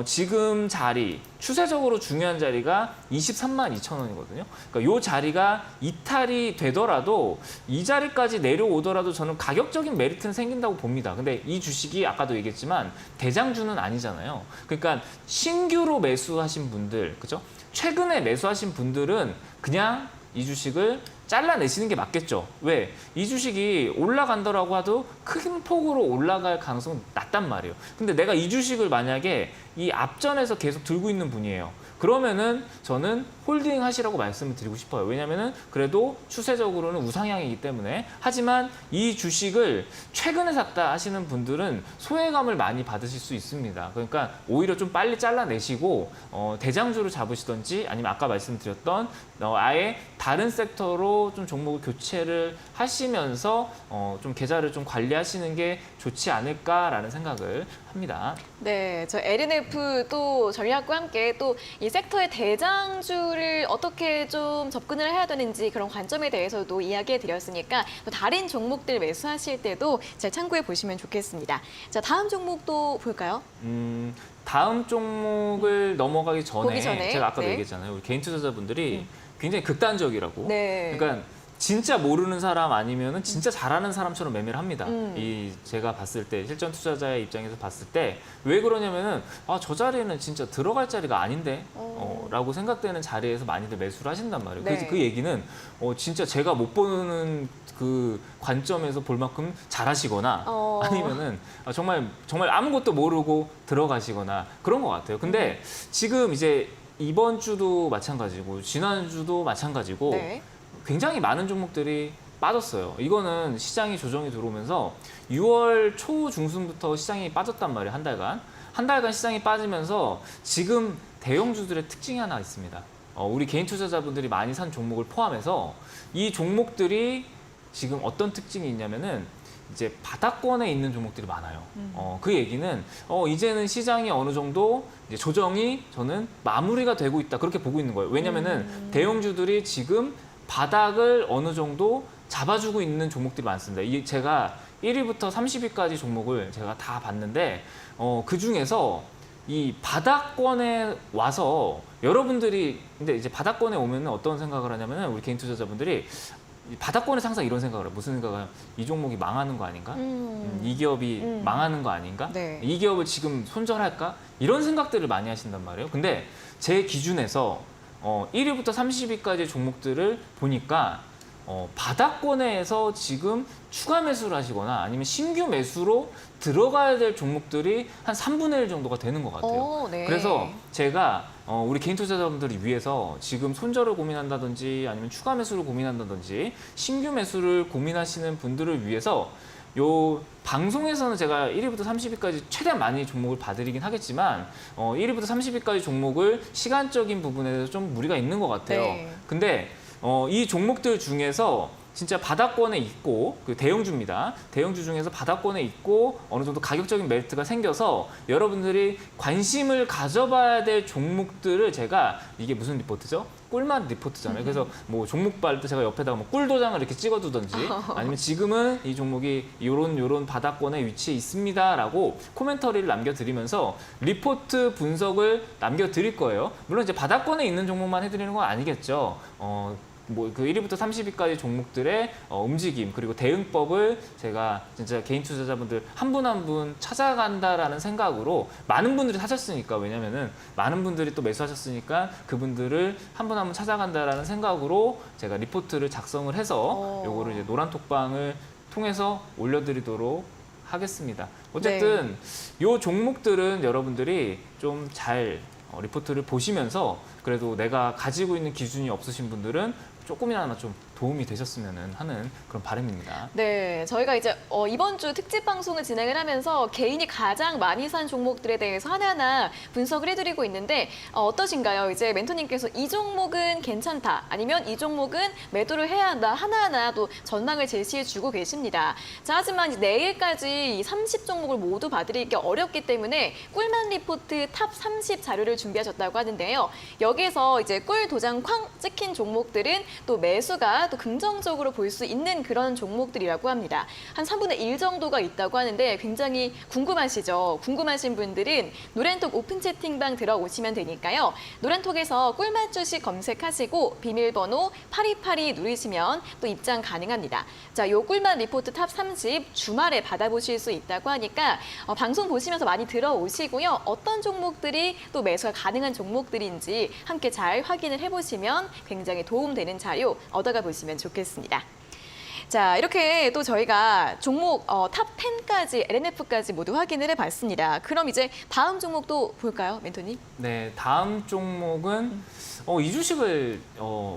지금 자리, 추세적으로 중요한 자리가 23만 2천 원이거든요. 그러니까 요 자리가 이탈이 되더라도 이 자리까지 내려오더라도 저는 가격적인 메리트는 생긴다고 봅니다. 근데 이 주식이 아까도 얘기했지만 대장주는 아니잖아요. 그러니까 신규로 매수하신 분들, 그죠? 최근에 매수하신 분들은 그냥 이 주식을 잘라내시는 게 맞겠죠. 왜? 이 주식이 올라간다라고 해도 큰 폭으로 올라갈 가능성은 낮단 말이에요. 근데 내가 이 주식을 만약에 이 앞전에서 계속 들고 있는 분이에요. 그러면은 저는 홀딩 하시라고 말씀을 드리고 싶어요. 왜냐면은 그래도 추세적으로는 우상향이기 때문에. 하지만 이 주식을 최근에 샀다 하시는 분들은 소외감을 많이 받으실 수 있습니다. 그러니까 오히려 좀 빨리 잘라내시고 대장주를 잡으시던지 아니면 아까 말씀드렸던 아예 다른 섹터로 좀 종목을 교체를 하시면서 좀 계좌를 좀 관리하시는 게 좋지 않을까라는 생각을 합니다. 네, 저 LNF 또 전략과 함께 또 이 섹터의 대장주를 어떻게 좀 접근을 해야 되는지 그런 관점에 대해서도 이야기해 드렸으니까 또 다른 종목들 매수하실 때도 잘 참고해 보시면 좋겠습니다. 자, 다음 종목도 볼까요? 다음 종목을 넘어가기 보기 전에, 제가 아까도 네. 얘기했잖아요. 우리 개인 투자자분들이 굉장히 극단적이라고. 네. 그러니까 진짜 모르는 사람 아니면은 진짜 잘하는 사람처럼 매매를 합니다. 이 제가 봤을 때 실전 투자자의 입장에서 봤을 때 왜 그러냐면은 저 자리는 진짜 들어갈 자리가 아닌데 라고 생각되는 자리에서 많이들 매수를 하신단 말이에요. 네. 그래서 그 얘기는 진짜 제가 못 보는 그 관점에서 볼 만큼 잘하시거나 아니면은 정말 아무것도 모르고 들어가시거나 그런 것 같아요. 근데 지금 이제 이번 주도 마찬가지고 지난주도 마찬가지고 네. 굉장히 많은 종목들이 빠졌어요. 이거는 시장이 조정이 들어오면서 6월 초 중순부터 시장이 빠졌단 말이에요. 한 달간. 한 달간 시장이 빠지면서 지금 대형주들의 특징이 하나 있습니다. 우리 개인 투자자분들이 많이 산 종목을 포함해서 이 종목들이 지금 어떤 특징이 있냐면은 이제 바닥권에 있는 종목들이 많아요. 그 얘기는 이제는 시장이 어느 정도 이제 조정이 저는 마무리가 되고 있다. 그렇게 보고 있는 거예요. 왜냐면은 대형주들이 지금 바닥을 어느 정도 잡아주고 있는 종목들이 많습니다. 이 제가 1위부터 30위까지 종목을 제가 다 봤는데 그 중에서 이 바닥권에 와서 여러분들이 근데 이제 바닥권에 오면은 어떤 생각을 하냐면은 우리 개인 투자자분들이 이 바닥권에서 항상 이런 생각을 해요. 무슨 생각을 해요? 이 종목이 망하는 거 아닌가? 이 기업이 망하는 거 아닌가? 네. 이 기업을 지금 손절할까? 이런 생각들을 많이 하신단 말이에요. 근데 제 기준에서 1위부터 30위까지 종목들을 보니까 바닥권에서 지금 추가 매수를 하시거나 아니면 신규 매수로 들어가야 될 종목들이 한 3분의 1 정도가 되는 것 같아요. 네. 그래서 제가 우리 개인 투자자분들을 위해서 지금 손절을 고민한다든지 아니면 추가 매수를 고민한다든지 신규 매수를 고민하시는 분들을 위해서 요 방송에서는 제가 1위부터 30위까지 최대한 많이 종목을 봐드리긴 하겠지만 1위부터 30위까지 종목을 시간적인 부분에서 좀 무리가 있는 것 같아요. 네. 근데 이 종목들 중에서 진짜 바닥권에 있고 그 대형주입니다. 대형주 중에서 바닥권에 있고 어느 정도 가격적인 메리트가 생겨서 여러분들이 관심을 가져봐야 될 종목들을 제가 이게 무슨 리포트죠? 꿀맛 리포트잖아요. 그래서 뭐 종목발 때 제가 옆에다가 뭐 꿀도장을 이렇게 찍어두든지 아니면 지금은 이 종목이 요런 바닥권에 위치해 있습니다라고 코멘터리를 남겨드리면서 리포트 분석을 남겨드릴 거예요. 물론 이제 바닥권에 있는 종목만 해드리는 건 아니겠죠. 뭐 그 1위부터 30위까지 종목들의 움직임 그리고 대응법을 제가 진짜 개인 투자자분들 한 분 한 분 찾아간다라는 생각으로 많은 분들이 사셨으니까 왜냐면은 많은 분들이 또 매수하셨으니까 그분들을 한 분 한 분 찾아간다라는 생각으로 제가 리포트를 작성을 해서 요거를 이제 노란톡방을 통해서 올려드리도록 하겠습니다. 어쨌든 요 종목들은 여러분들이 좀 잘 리포트를 보시면서 그래도 내가 가지고 있는 기준이 없으신 분들은 조금이나마 좀 도움이 되셨으면 하는 그런 바람입니다. 네, 저희가 이제 이번 주 특집 방송을 진행을 하면서 개인이 가장 많이 산 종목들에 대해서 하나하나 분석을 해드리고 있는데 어떠신가요? 이제 멘토님께서 이 종목은 괜찮다, 아니면 이 종목은 매도를 해야 한다, 하나하나 또 전망을 제시해주고 계십니다. 자, 하지만 이제 내일까지 이 30종목을 모두 봐드리기 어렵기 때문에 꿀맛 리포트 탑 30 자료를 준비하셨다고 하는데요. 여기에서 이제 꿀 도장 쾅 찍힌 종목들은 또 매수가 또 긍정적으로 볼 수 있는 그런 종목들이라고 합니다. 한 3분의 1 정도가 있다고 하는데 굉장히 궁금하시죠? 궁금하신 분들은 노란톡 오픈 채팅방 들어오시면 되니까요. 노란톡에서 꿀맛 주식 검색하시고 비밀번호 8282 누르시면 또 입장 가능합니다. 자, 요 꿀맛 리포트 탑 30 주말에 받아보실 수 있다고 하니까 방송 보시면서 많이 들어오시고요. 어떤 종목들이 또 매수가 가능한 종목들인지 함께 잘 확인을 해보시면 굉장히 도움되는 자료 얻어가 보시면 좋겠습니다. 자, 이렇게 또 저희가 종목 탑 10까지, LNF까지 모두 확인을 해봤습니다. 그럼 이제 다음 종목도 볼까요, 멘토님? 네, 다음 종목은 이 주식을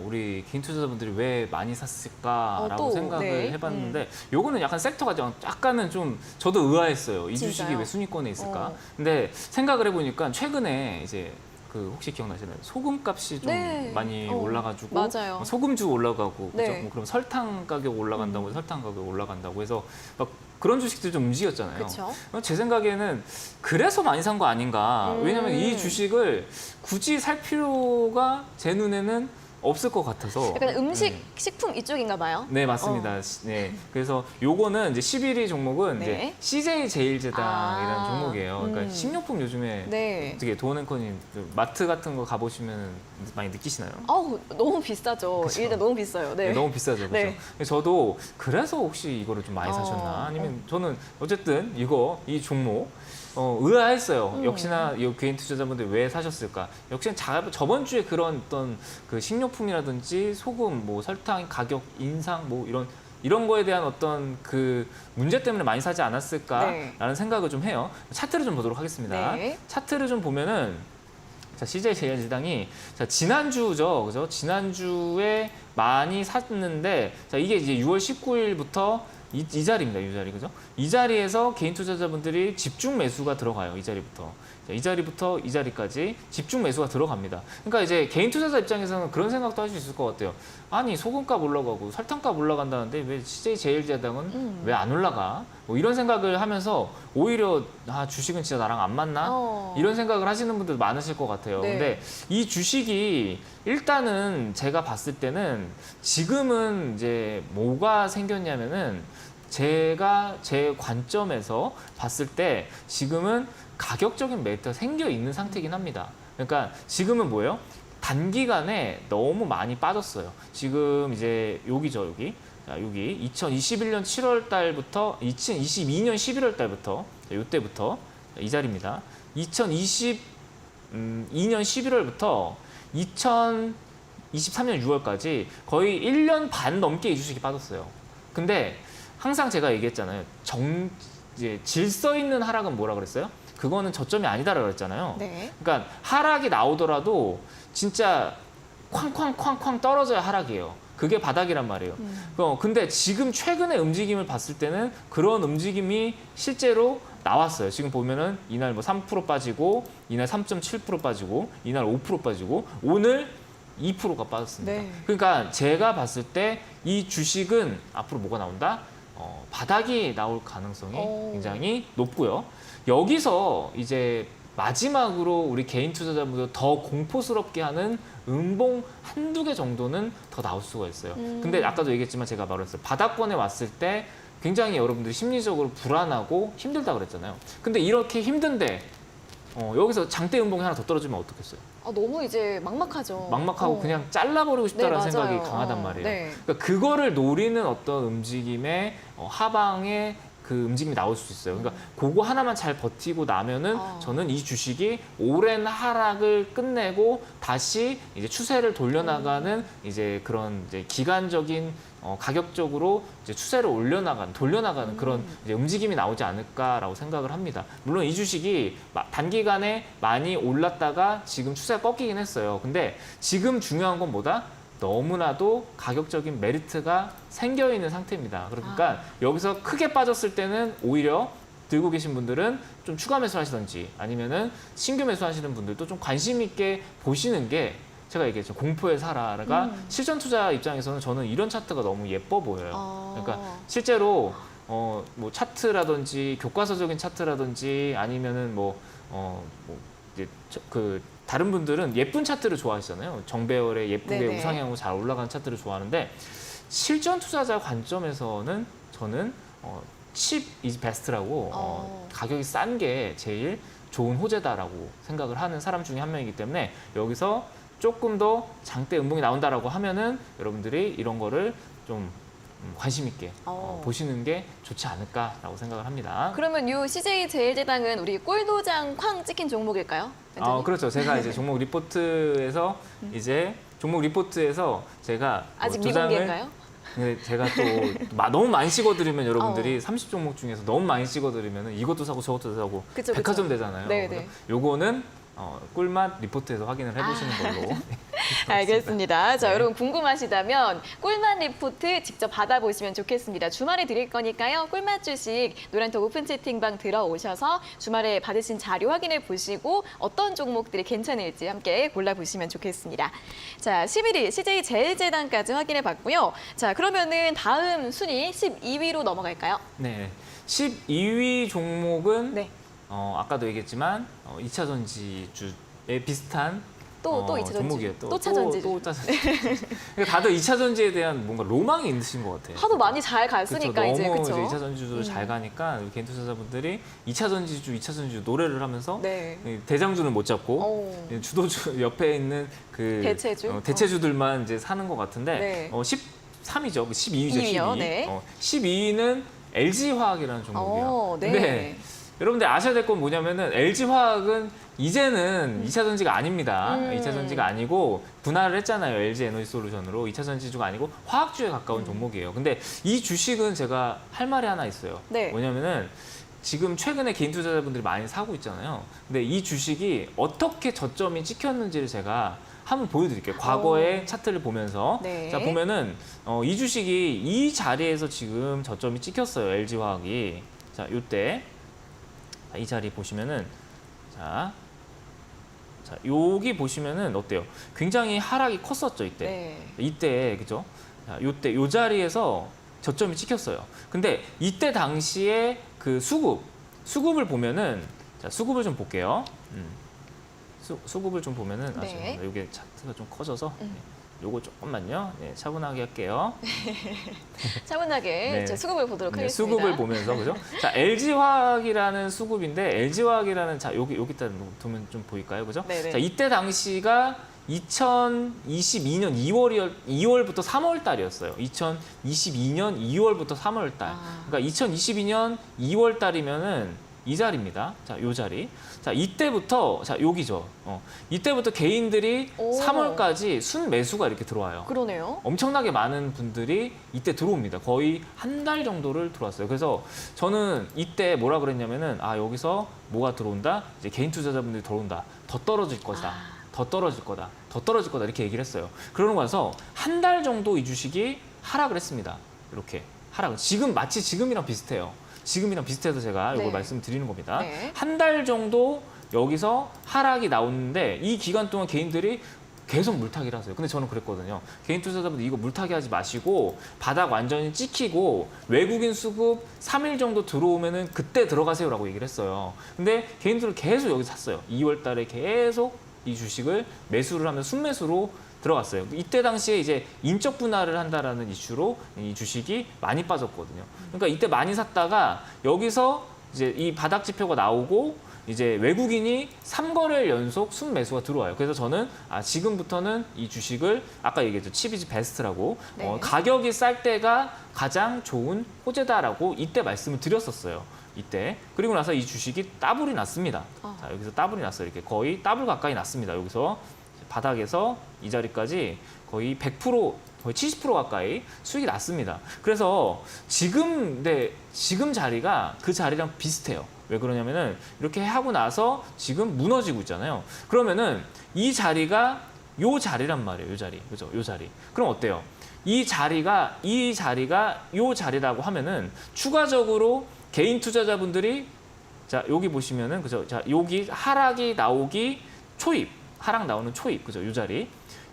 우리 개인 투자자분들이 왜 많이 샀을까라고 생각을 해봤는데 요거는 약간 섹터가 약간은 좀 저도 의아했어요. 이 주식이 진짜요? 왜 순위권에 있을까? 근데 생각을 해보니까 최근에 이제 그 혹시 기억나시나요? 소금값이 좀 많이 올라가지고 맞아요. 소금주 올라가고 그죠? 네. 뭐 그럼 설탕 가격 올라간다고 해서 설탕 가격 올라간다고 해서 막 그런 주식들이 좀 움직였잖아요. 그렇죠. 제 생각에는 그래서 많이 산 거 아닌가. 왜냐면 이 주식을 굳이 살 필요가 제 눈에는 없을 것 같아서. 약간 음식, 식품 이쪽인가 봐요. 네, 맞습니다. 네. 그래서 요거는 이제 11위 종목은 네. 이제 CJ 제일제당이라는 종목이에요. 그러니까 식료품 요즘에 네. 어떻게 도원앵커님 마트 같은 거 가보시면 많이 느끼시나요? 아우, 너무 비싸죠. 그쵸? 일단 너무 비싸요. 네. 네, 너무 비싸죠. 그렇죠? 네. 저도 그래서 혹시 이거를 좀 많이 사셨나? 아니면 저는 어쨌든 이 종목 의아했어요. 역시나 이 개인 투자자분들 왜 사셨을까? 역시나 저번 주에 그런 어떤 그 식료품이라든지 소금, 뭐 설탕 가격 인상, 뭐 이런 거에 대한 어떤 그 문제 때문에 많이 사지 않았을까라는 생각을 좀 해요. 차트를 좀 보도록 하겠습니다. 네. 차트를 좀 보면은 자, CJ 제일제당이 자, 지난주죠, 그죠? 지난주에 많이 샀는데 자, 이게 이제 6월 19일부터 이 자리입니다. 이 자리, 그죠? 이 자리에서 개인 투자자분들이 집중 매수가 들어가요. 이 자리부터. 자, 이 자리부터 이 자리까지 집중 매수가 들어갑니다. 그러니까 이제 개인 투자자 입장에서는 그런 생각도 할 수 있을 것 같아요. 아니, 소금값 올라가고 설탕값 올라간다는데 왜 CJ 제일제당은 왜 안 올라가? 뭐 이런 생각을 하면서 오히려 주식은 진짜 나랑 안 맞나? 이런 생각을 하시는 분들 많으실 것 같아요. 네. 근데 이 주식이 일단은 제가 봤을 때는 지금은 이제 뭐가 생겼냐면은 제가 제 관점에서 봤을 때 지금은 가격적인 매트가 생겨 있는 상태이긴 합니다. 그러니까 지금은 뭐예요? 단기간에 너무 많이 빠졌어요. 지금 이제 여기죠, 여기. 자, 여기 2021년 7월 달부터 2022년 11월 달부터 이때부터 이 자리입니다. 2022년 11월부터 2023년 6월까지 거의 1년 반 넘게 이 주식이 빠졌어요. 근데 항상 제가 얘기했잖아요. 이제 질서 있는 하락은 뭐라 그랬어요? 그거는 저점이 아니다라고 그랬잖아요. 네. 그러니까 하락이 나오더라도 진짜 쾅쾅쾅쾅 떨어져야 하락이에요. 그게 바닥이란 말이에요. 근데 지금 최근의 움직임을 봤을 때는 그런 움직임이 실제로 나왔어요. 지금 보면은 이날 뭐 3% 빠지고 이날 3.7% 빠지고 이날 5% 빠지고 오늘 2%가 빠졌습니다. 네. 그러니까 제가 봤을 때 이 주식은 앞으로 뭐가 나온다? 바닥이 나올 가능성이 굉장히 높고요. 여기서 이제 마지막으로 우리 개인 투자자분들 더 공포스럽게 하는 음봉 한두 개 정도는 더 나올 수가 있어요. 근데 아까도 얘기했지만 제가 말했어요. 바닥권에 왔을 때 굉장히 여러분들이 심리적으로 불안하고 힘들다 그랬잖아요. 근데 이렇게 힘든데 여기서 장대 음봉이 하나 더 떨어지면 어떻겠어요? 너무 이제 막막하죠. 막막하고 그냥 잘라버리고 싶다라는 네, 생각이 맞아요. 강하단 말이에요. 네. 그러니까 그거를 노리는 어떤 움직임의 하방에 그 움직임이 나올 수 있어요. 그러니까 그거 하나만 잘 버티고 나면은 저는 이 주식이 오랜 하락을 끝내고 다시 이제 추세를 돌려나가는 이제 그런 이제 기간적인 가격적으로 이제 추세를 돌려나가는 그런 이제 움직임이 나오지 않을까라고 생각을 합니다. 물론 이 주식이 단기간에 많이 올랐다가 지금 추세가 꺾이긴 했어요. 근데 지금 중요한 건 뭐다? 너무나도 가격적인 메리트가 생겨 있는 상태입니다. 그러니까 여기서 크게 빠졌을 때는 오히려 들고 계신 분들은 좀 추가 매수하시든지 아니면은 신규 매수하시는 분들도 좀 관심 있게 보시는 게 제가 얘기했죠. 공포의 사라가 실전 투자 입장에서는 저는 이런 차트가 너무 예뻐 보여요. 그러니까 실제로 뭐 차트라든지 교과서적인 차트라든지 아니면은 이제 다른 분들은 예쁜 차트를 좋아하시잖아요. 정배열에 예쁘게 네네. 우상향으로 잘 올라가는 차트를 좋아하는데 실전 투자자 관점에서는 저는 칩 이즈 베스트라고 가격이 싼 게 제일 좋은 호재다라고 생각을 하는 사람 중에 한 명이기 때문에 여기서 조금 더 장대 음봉이 나온다라고 하면은 여러분들이 이런 거를 좀 관심 있게 보시는 게 좋지 않을까라고 생각을 합니다. 그러면 이 CJ 제일제당은 우리 꿀도장 쾅 찍힌 종목일까요? 완전히? 그렇죠. 제가 이제 종목 리포트에서 제가 아직 도장을 미공개인가요? 네, 제가 또 너무 많이 찍어드리면 여러분들이 30종목 중에서 너무 많이 찍어드리면 이것도 사고 저것도 사고 그쵸, 백화점 되잖아요. 네네. 그래서 요거는 꿀맛 리포트에서 확인을 해보시는 걸로. 알겠습니다. 자, 네. 여러분 궁금하시다면 꿀맛 리포트 직접 받아보시면 좋겠습니다. 주말에 드릴 거니까요. 꿀맛 주식 노란톡 오픈 채팅방 들어오셔서 주말에 받으신 자료 확인해 보시고 어떤 종목들이 괜찮을지 함께 골라보시면 좋겠습니다. 자, 11위 CJ 제일제당까지 확인해 봤고요. 자, 그러면은 다음 순위 12위로 넘어갈까요? 네. 12위 종목은 네. 아까도 얘기했지만 2차 전지주에 비슷한 또 2차 전지. 종목이에요. 또 차전지. 또 차전지. 그러니까 다들 2차 전지에 대한 뭔가 로망이 있으신 것 같아요. 하도 많이 잘 그쵸, 갔으니까 너무 이제 그렇죠. 2차 전지주도 잘 가니까 우리 개인 투자자분들이 2차 전지주 노래를 하면서 네. 대장주는 못 잡고 주도주 옆에 있는 그 대체주? 대체주들만 이제 사는 것 같은데 네. 13위죠. 12위죠. 12위요, 12위. 네. 12위는 LG화학이라는 종목이에요. 네. 근데 여러분들 아셔야 될 건 뭐냐면은 LG화학은 이제는 2차 전지가 아닙니다. 2차 전지가 아니고 분할을 했잖아요. LG 에너지솔루션으로 2차 전지주가 아니고 화학주에 가까운 종목이에요. 근데 이 주식은 제가 할 말이 하나 있어요. 네. 뭐냐면은 지금 최근에 개인 투자자분들이 많이 사고 있잖아요. 근데 이 주식이 어떻게 저점이 찍혔는지를 제가 한번 보여드릴게요. 과거의 차트를 보면서. 네. 자, 보면은 이 주식이 이 자리에서 지금 저점이 찍혔어요. LG화학이. 자, 요때. 이 자리 보시면은 자, 여기 보시면은 어때요? 굉장히 하락이 컸었죠, 이때. 네. 이때 그죠? 자, 요 자리에서 저점이 찍혔어요. 근데 이때 당시에 그 수급을 보면은 자, 수급을 좀 볼게요. 수급을 좀 보면은 네. 이게 차트가 좀 커져서 요거 조금만요. 네, 차분하게 할게요. 차분하게 네. 제 수급을 보도록 네, 하겠습니다. 수급을 보면서 그죠? 자, LG화학이라는 수급인데 LG화학이라는 자 여기다 두면 좀 보일까요, 그죠? 네네. 자, 이때 당시가 2022년 2월부터 3월 달이었어요. 2022년 2월부터 3월 달. 그러니까 2022년 2월 달이면은 이 자리입니다. 자, 요 자리. 자, 이때부터 자, 여기죠. 이때부터 개인들이 3월까지 순 매수가 이렇게 들어와요. 그러네요. 엄청나게 많은 분들이 이때 들어옵니다. 거의 한 달 정도를 들어왔어요. 그래서 저는 이때 뭐라 그랬냐면은 여기서 뭐가 들어온다? 이제 개인 투자자분들이 들어온다. 더 떨어질 것이다. 더 떨어질 거다. 더 떨어질 거다. 이렇게 얘기를 했어요. 그러고 나서 한 달 정도 이 주식이 하락을 했습니다. 이렇게 하락을. 마치 지금이랑 비슷해요. 지금이랑 비슷해서 제가 이걸 말씀드리는 겁니다. 네. 한 달 정도 여기서 하락이 나오는데 이 기간 동안 개인들이 계속 물타기를 하세요. 근데 저는 그랬거든요. 개인 투자자분들 이거 물타기 하지 마시고 바닥 완전히 찍히고 외국인 수급 3일 정도 들어오면은 그때 들어가세요라고 얘기를 했어요. 근데 개인들은 계속 여기 샀어요. 2월 달에 계속 이 주식을 매수를 하면서 순매수로 들어갔어요. 이때 당시에 이제 인적 분할을 한다라는 이슈로 이 주식이 많이 빠졌거든요. 그러니까 이때 많이 샀다가 여기서 이제 이 바닥 지표가 나오고 이제 외국인이 3거래일 연속 순매수가 들어와요. 그래서 저는 지금부터는 이 주식을 아까 얘기했죠. 칩이즈 베스트라고 네. 가격이 쌀 때가 가장 좋은 호재다라고 이때 말씀을 드렸었어요. 이때. 그리고 나서 이 주식이 따블이 났습니다. 자, 여기서 따블이 났어요. 이렇게 거의 따블 가까이 났습니다. 여기서 바닥에서 이 자리까지 거의 100%, 거의 70% 가까이 수익이 났습니다. 그래서 지금 자리가 그 자리랑 비슷해요. 왜 그러냐면은 이렇게 하고 나서 지금 무너지고 있잖아요. 그러면은 이 자리가 요 자리란 말이에요. 요 자리. 그죠? 요 자리. 그럼 어때요? 이 자리가 요 자리라고 하면은 추가적으로 개인 투자자분들이 자, 여기 보시면은 그죠? 자, 여기 하락이 나오기 초입. 하락 나오는 초입. 그죠? 요 자리.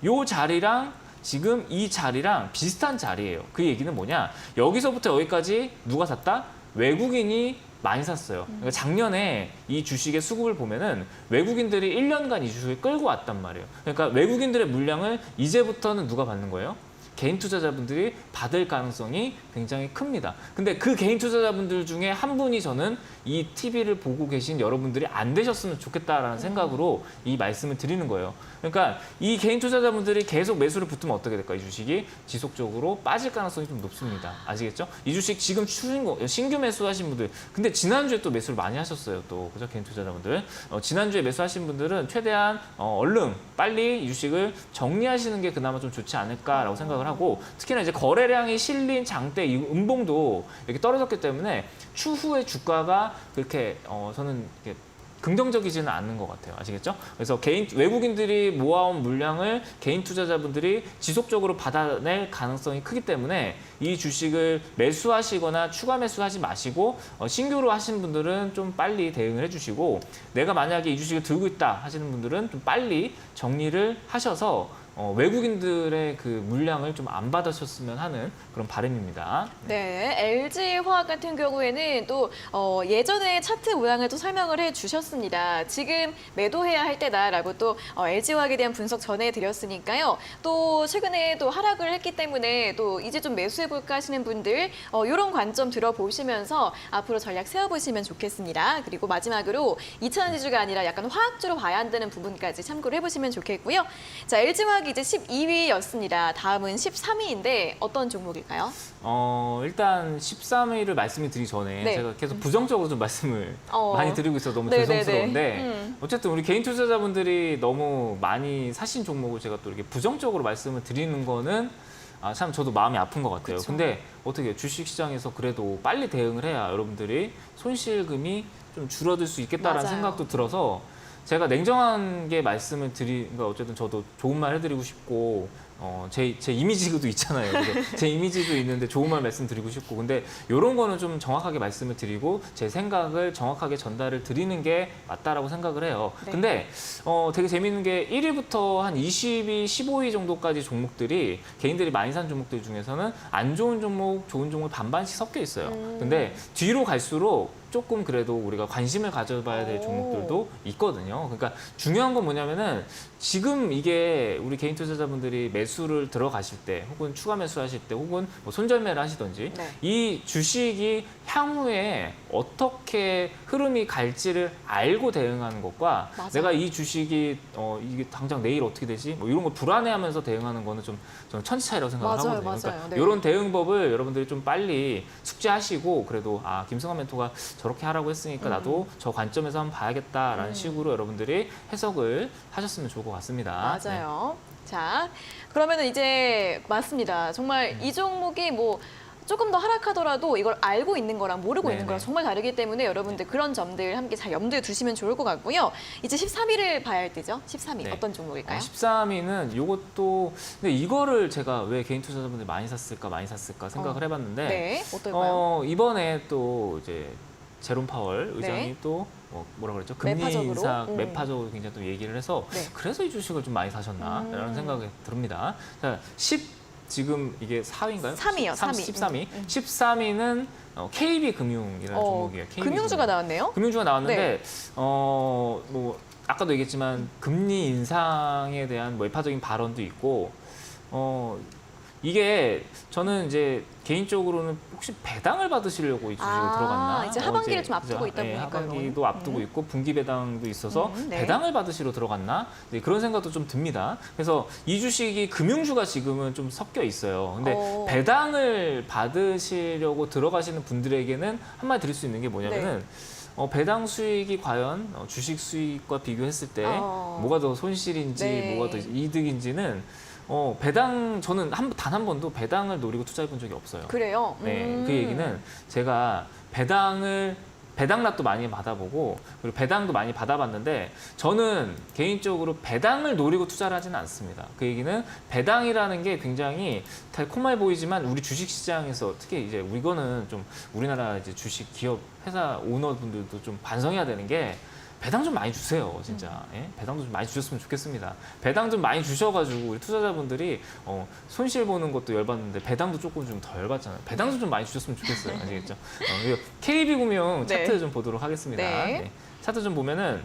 요 자리랑 지금 이 자리랑 비슷한 자리예요. 그 얘기는 뭐냐? 여기서부터 여기까지 누가 샀다? 외국인이 많이 샀어요. 그러니까 작년에 이 주식의 수급을 보면은 외국인들이 1년간 이 주식을 끌고 왔단 말이에요. 그러니까 외국인들의 물량을 이제부터는 누가 받는 거예요? 개인 투자자분들이 받을 가능성이 굉장히 큽니다. 근데 그 개인 투자자분들 중에 한 분이 저는 이 TV를 보고 계신 여러분들이 안 되셨으면 좋겠다라는 생각으로 이 말씀을 드리는 거예요. 그러니까 이 개인 투자자분들이 계속 매수를 붙으면 어떻게 될까? 이 주식이 지속적으로 빠질 가능성이 좀 높습니다. 아시겠죠? 이 주식 지금 신규 매수하신 분들, 근데 지난주에 또 매수를 많이 하셨어요. 또 그죠? 개인 투자자분들. 지난주에 매수하신 분들은 최대한 얼른 빨리 이 주식을 정리하시는 게 그나마 좀 좋지 않을까라고 생각을 하고, 특히나 이제 거래량이 실린 장대 이 음봉도 이렇게 떨어졌기 때문에 추후에 주가가 그렇게 저는 이렇게 긍정적이지는 않는 것 같아요. 아시겠죠? 그래서 외국인들이 모아온 물량을 개인 투자자분들이 지속적으로 받아낼 가능성이 크기 때문에 이 주식을 매수하시거나 추가 매수하지 마시고 신규로 하시는 분들은 좀 빨리 대응을 해주시고, 내가 만약에 이 주식을 들고 있다 하시는 분들은 좀 빨리 정리를 하셔서 외국인들의 그 물량을 좀 안 받으셨으면 하는 그런 바람입니다. 네, LG화학 같은 경우에는 또 예전에 차트 모양을 또 설명을 해주셨습니다. 지금 매도해야 할 때다라고 또 LG화학에 대한 분석 전해드렸으니까요. 또 최근에 또 하락을 했기 때문에 또 이제 좀 매수해볼까 하시는 분들 이런 관점 들어보시면서 앞으로 전략 세워보시면 좋겠습니다. 그리고 마지막으로 2차전 지주가 아니라 약간 화학주로 봐야 한다는 부분까지 참고를 해보시면 좋겠고요. 자, LG화학이 이제 12위였습니다. 다음은 13위인데 어떤 종목일까요? 일단 13위를 말씀을 드리기 전에 네. 제가 계속 부정적으로 좀 말씀을 많이 드리고 있어서 너무 네네네. 죄송스러운데 어쨌든 우리 개인 투자자분들이 너무 많이 사신 종목을 제가 또 이렇게 부정적으로 말씀을 드리는 거는 참 저도 마음이 아픈 것 같아요. 그쵸. 근데 어떻게 주식시장에서 그래도 빨리 대응을 해야 여러분들이 손실금이 좀 줄어들 수 있겠다라는 맞아요. 생각도 들어서 제가 냉정하게 말씀을 그러니까 어쨌든 저도 좋은 말 해드리고 싶고 제 이미지도 있잖아요. 그래서 제 이미지도 있는데 좋은 말 말씀드리고 싶고, 근데 이런 거는 좀 정확하게 말씀을 드리고 제 생각을 정확하게 전달을 드리는 게 맞다라고 생각을 해요. 네. 근데 되게 재밌는 게 1위부터 한 20위, 15위 정도까지 종목들이 개인들이 많이 산 종목들 중에서는 안 좋은 종목, 좋은 종목 반반씩 섞여 있어요. 근데 뒤로 갈수록 조금 그래도 우리가 관심을 가져봐야 될 종목들도 있거든요. 그러니까 중요한 건 뭐냐면은 지금 이게 우리 개인 투자자분들이 매수를 들어가실 때 혹은 추가 매수하실 때 혹은 뭐 손절매를 하시든지 네. 이 주식이 향후에 어떻게 흐름이 갈지를 알고 대응하는 것과 맞아요. 내가 이 주식이 이게 당장 내일 어떻게 되지? 뭐 이런 걸 불안해하면서 대응하는 거는 좀 저는 천지 차이라고 생각을 맞아요, 하거든요. 맞아요. 그러니까 네. 이런 대응법을 여러분들이 좀 빨리 숙지하시고 그래도 김승환 멘토가 저렇게 하라고 했으니까 나도 저 관점에서 한번 봐야겠다라는 식으로 여러분들이 해석을 하셨으면 좋을 것 같습니다. 맞아요. 자, 그러면은 이제 맞습니다. 정말 이 종목이 뭐 조금 더 하락하더라도 이걸 알고 있는 거랑 모르고 있는 네네. 거랑 정말 다르기 때문에 여러분들 그런 점들 함께 잘 염두에 두시면 좋을 것 같고요. 이제 13위를 봐야 할 때죠. 13위 네. 어떤 종목일까요? 13위는 이것도 근데 이거를 제가 왜 개인 투자자분들이 많이 샀을까 생각을 해봤는데 네, 어떨까요? 이번에 또 이제 제롬 파월 의장이 네. 또 뭐라 그랬죠? 금리 매파적으로? 인사 매파적으로 굉장히 또 얘기를 해서 네. 그래서 이 주식을 좀 많이 사셨나라는 생각이 듭니다. 자, 지금 이게 4위인가요? 3위요, 3위. 13위. 13위는 KB금융이라는 종목이에요. 금융주가 나왔네요. 금융주가 나왔는데 뭐 아까도 얘기했지만 금리 인상에 대한 뭐 외파적인 발언도 있고 이게 저는 이제 개인적으로는 혹시 배당을 받으시려고 이 주식을 들어갔나? 이제 하반기를 좀 그죠? 앞두고 있다 네, 보니까요. 하반기도 앞두고 있고 분기 배당도 있어서 네. 배당을 받으시러 들어갔나? 네, 그런 생각도 좀 듭니다. 그래서 이 주식이 금융주가 지금은 좀 섞여 있어요. 근데 배당을 받으시려고 들어가시는 분들에게는 한마디 드릴 수 있는 게 뭐냐면은 배당 수익이 과연 주식 수익과 비교했을 때 뭐가 더 손실인지 네. 뭐가 더 이득인지는 배당 저는 단 한 번도 배당을 노리고 투자해 본 적이 없어요. 그래요? 네, 그 얘기는 제가 배당락도 많이 받아보고 그리고 배당도 많이 받아봤는데 저는 개인적으로 배당을 노리고 투자를 하지는 않습니다. 그 얘기는 배당이라는 게 굉장히 달콤해 보이지만 우리 주식시장에서 특히 이제 이거는 좀 우리나라 이제 주식 기업 회사 오너분들도 좀 반성해야 되는 게 배당 좀 많이 주세요, 진짜. 예? 배당도 좀 많이 주셨으면 좋겠습니다. 배당 좀 많이 주셔가지고 우리 투자자분들이 손실 보는 것도 열받는데 배당도 조금 좀 더 열받잖아요. 배당도 좀 많이 주셨으면 좋겠어요, 아시겠죠? KB금융 차트 좀 보도록 하겠습니다. 네. 차트 좀 보면은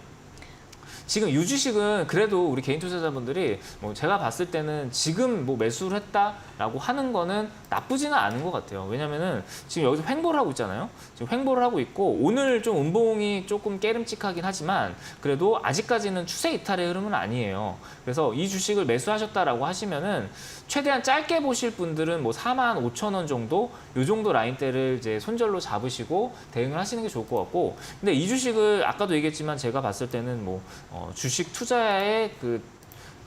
지금 이 주식은 그래도 우리 개인 투자자분들이 제가 봤을 때는 지금 매수를 했다라고 하는 거는 나쁘지는 않은 것 같아요. 왜냐면은 지금 여기서 횡보를 하고 있잖아요. 지금 횡보를 하고 있고 오늘 좀 음봉이 조금 깨름직하긴 하지만 그래도 아직까지는 추세 이탈의 흐름은 아니에요. 그래서 이 주식을 매수하셨다라고 하시면은 최대한 짧게 보실 분들은 45,000원 정도 요 정도 라인대를 이제 손절로 잡으시고 대응을 하시는 게 좋을 것 같고 근데 이 주식을 아까도 얘기했지만 제가 봤을 때는 주식 투자의 그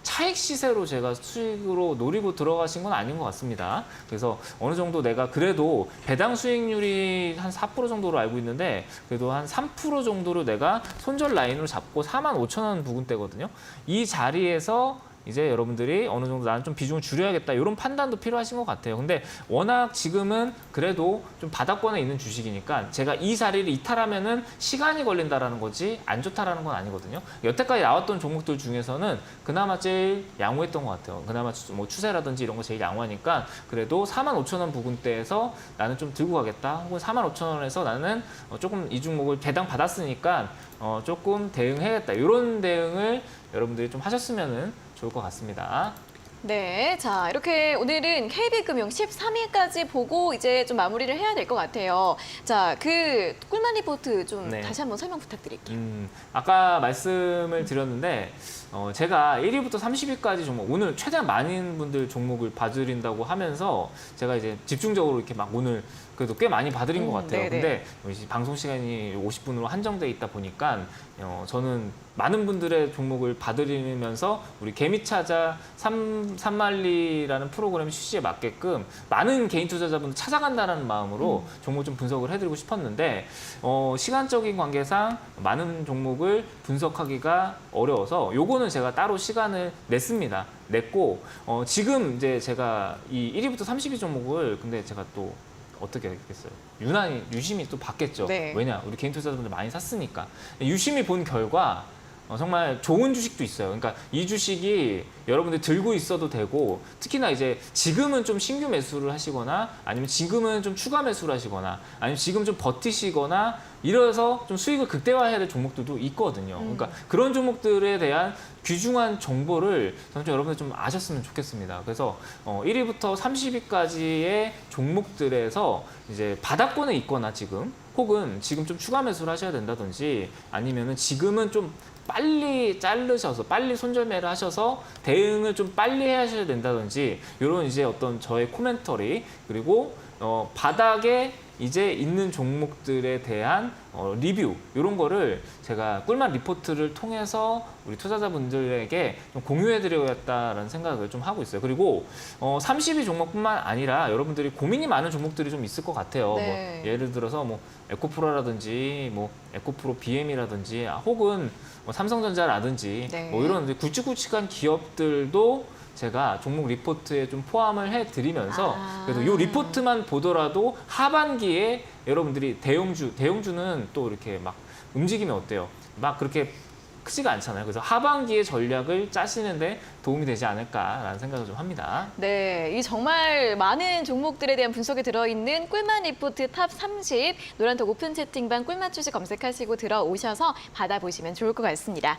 차익 시세로 제가 수익으로 노리고 들어가신 건 아닌 것 같습니다. 그래서 어느 정도 내가 그래도 배당 수익률이 한 4% 정도로 알고 있는데 그래도 한 3% 정도로 내가 손절 라인으로 잡고 45,000원 부근대거든요. 이 자리에서 이제 여러분들이 어느 정도 나는 좀 비중을 줄여야겠다 이런 판단도 필요하신 것 같아요. 근데 워낙 지금은 그래도 좀 바닥권에 있는 주식이니까 제가 이 자리를 이탈하면은 시간이 걸린다라는 거지 안 좋다라는 건 아니거든요. 여태까지 나왔던 종목들 중에서는 그나마 제일 양호했던 것 같아요. 그나마 추세라든지 이런 거 제일 양호하니까 그래도 45,000원 부근대에서 나는 좀 들고 가겠다. 혹은 45,000원에서 나는 조금 이 종목을 배당 받았으니까 조금 대응해야겠다. 이런 대응을 여러분들이 좀 하셨으면은 좋을 것 같습니다. 네, 자 이렇게 오늘은 KB금융 13위까지 보고 이제 좀 마무리를 해야 될 것 같아요. 자, 그 꿀만 리포트 좀 다시 한번 설명 부탁드릴게요. 아까 말씀을 드렸는데 제가 1위부터 30위까지 종목 오늘 최대한 많은 분들 종목을 봐드린다고 하면서 제가 이제 집중적으로 이렇게 막 오늘 그래도 꽤 많이 봐드린 것 같아요. 네네. 근데 방송 시간이 50분으로 한정돼 있다 보니까 저는 많은 분들의 종목을 봐드리면서 우리 개미차자 산말리라는 프로그램 취지에 맞게끔 많은 개인 투자자분들 찾아간다는 마음으로 종목 좀 분석을 해드리고 싶었는데 시간적인 관계상 많은 종목을 분석하기가 어려워서 요거는 제가 따로 시간을 냈고 지금 이제 제가 이 1위부터 30위 종목을 근데 제가 또 어떻게 하겠어요? 유심히 또 봤겠죠. 네. 왜냐? 우리 개인 투자자분들 많이 샀으니까. 유심히 본 결과 정말 좋은 주식도 있어요. 그러니까 이 주식이 여러분들 들고 있어도 되고 특히나 이제 지금은 좀 신규 매수를 하시거나 아니면 지금은 좀 추가 매수를 하시거나 아니면 지금 좀 버티시거나 이래서 좀 수익을 극대화해야 될 종목들도 있거든요. 그러니까 그런 종목들에 대한 귀중한 정보를 저는 좀 여러분들 좀 아셨으면 좋겠습니다. 그래서 1위부터 30위까지의 종목들에서 이제 바닥권에 있거나 지금 혹은 지금 좀 추가 매수를 하셔야 된다든지 아니면은 지금은 좀 빨리 자르셔서 빨리 손절매를 하셔서 대응을 좀 빨리 하셔야 된다든지 이런 이제 어떤 저의 코멘터리 그리고 바닥에 이제 있는 종목들에 대한 리뷰 이런 거를 제가 꿀맛 리포트를 통해서 우리 투자자분들에게 좀 공유해드려야겠다라는 생각을 좀 하고 있어요. 그리고 30위 종목뿐만 아니라 여러분들이 고민이 많은 종목들이 좀 있을 것 같아요. 네. 예를 들어서 에코프로라든지 에코프로 BM이라든지 혹은 삼성전자라든지 네. 이런 굵직굵직한 기업들도 제가 종목 리포트에 좀 포함을 해드리면서 그래도 이 리포트만 보더라도 하반기에 여러분들이 대형주는 또 이렇게 막 움직이면 어때요? 막 그렇게 크지가 않잖아요. 그래서 하반기의 전략을 짜시는데 도움이 되지 않을까라는 생각을 좀 합니다. 네, 이 정말 많은 종목들에 대한 분석이 들어있는 꿀맛 리포트 탑 30 노란톡 오픈 채팅방 꿀맛 주식 검색하시고 들어오셔서 받아보시면 좋을 것 같습니다.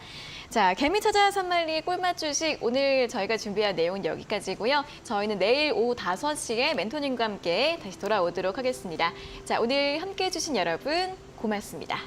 자, 개미 찾아 산말리 꿀맛 주식 오늘 저희가 준비한 내용은 여기까지고요. 저희는 내일 오후 5시에 멘토님과 함께 다시 돌아오도록 하겠습니다. 자, 오늘 함께해 주신 여러분 고맙습니다.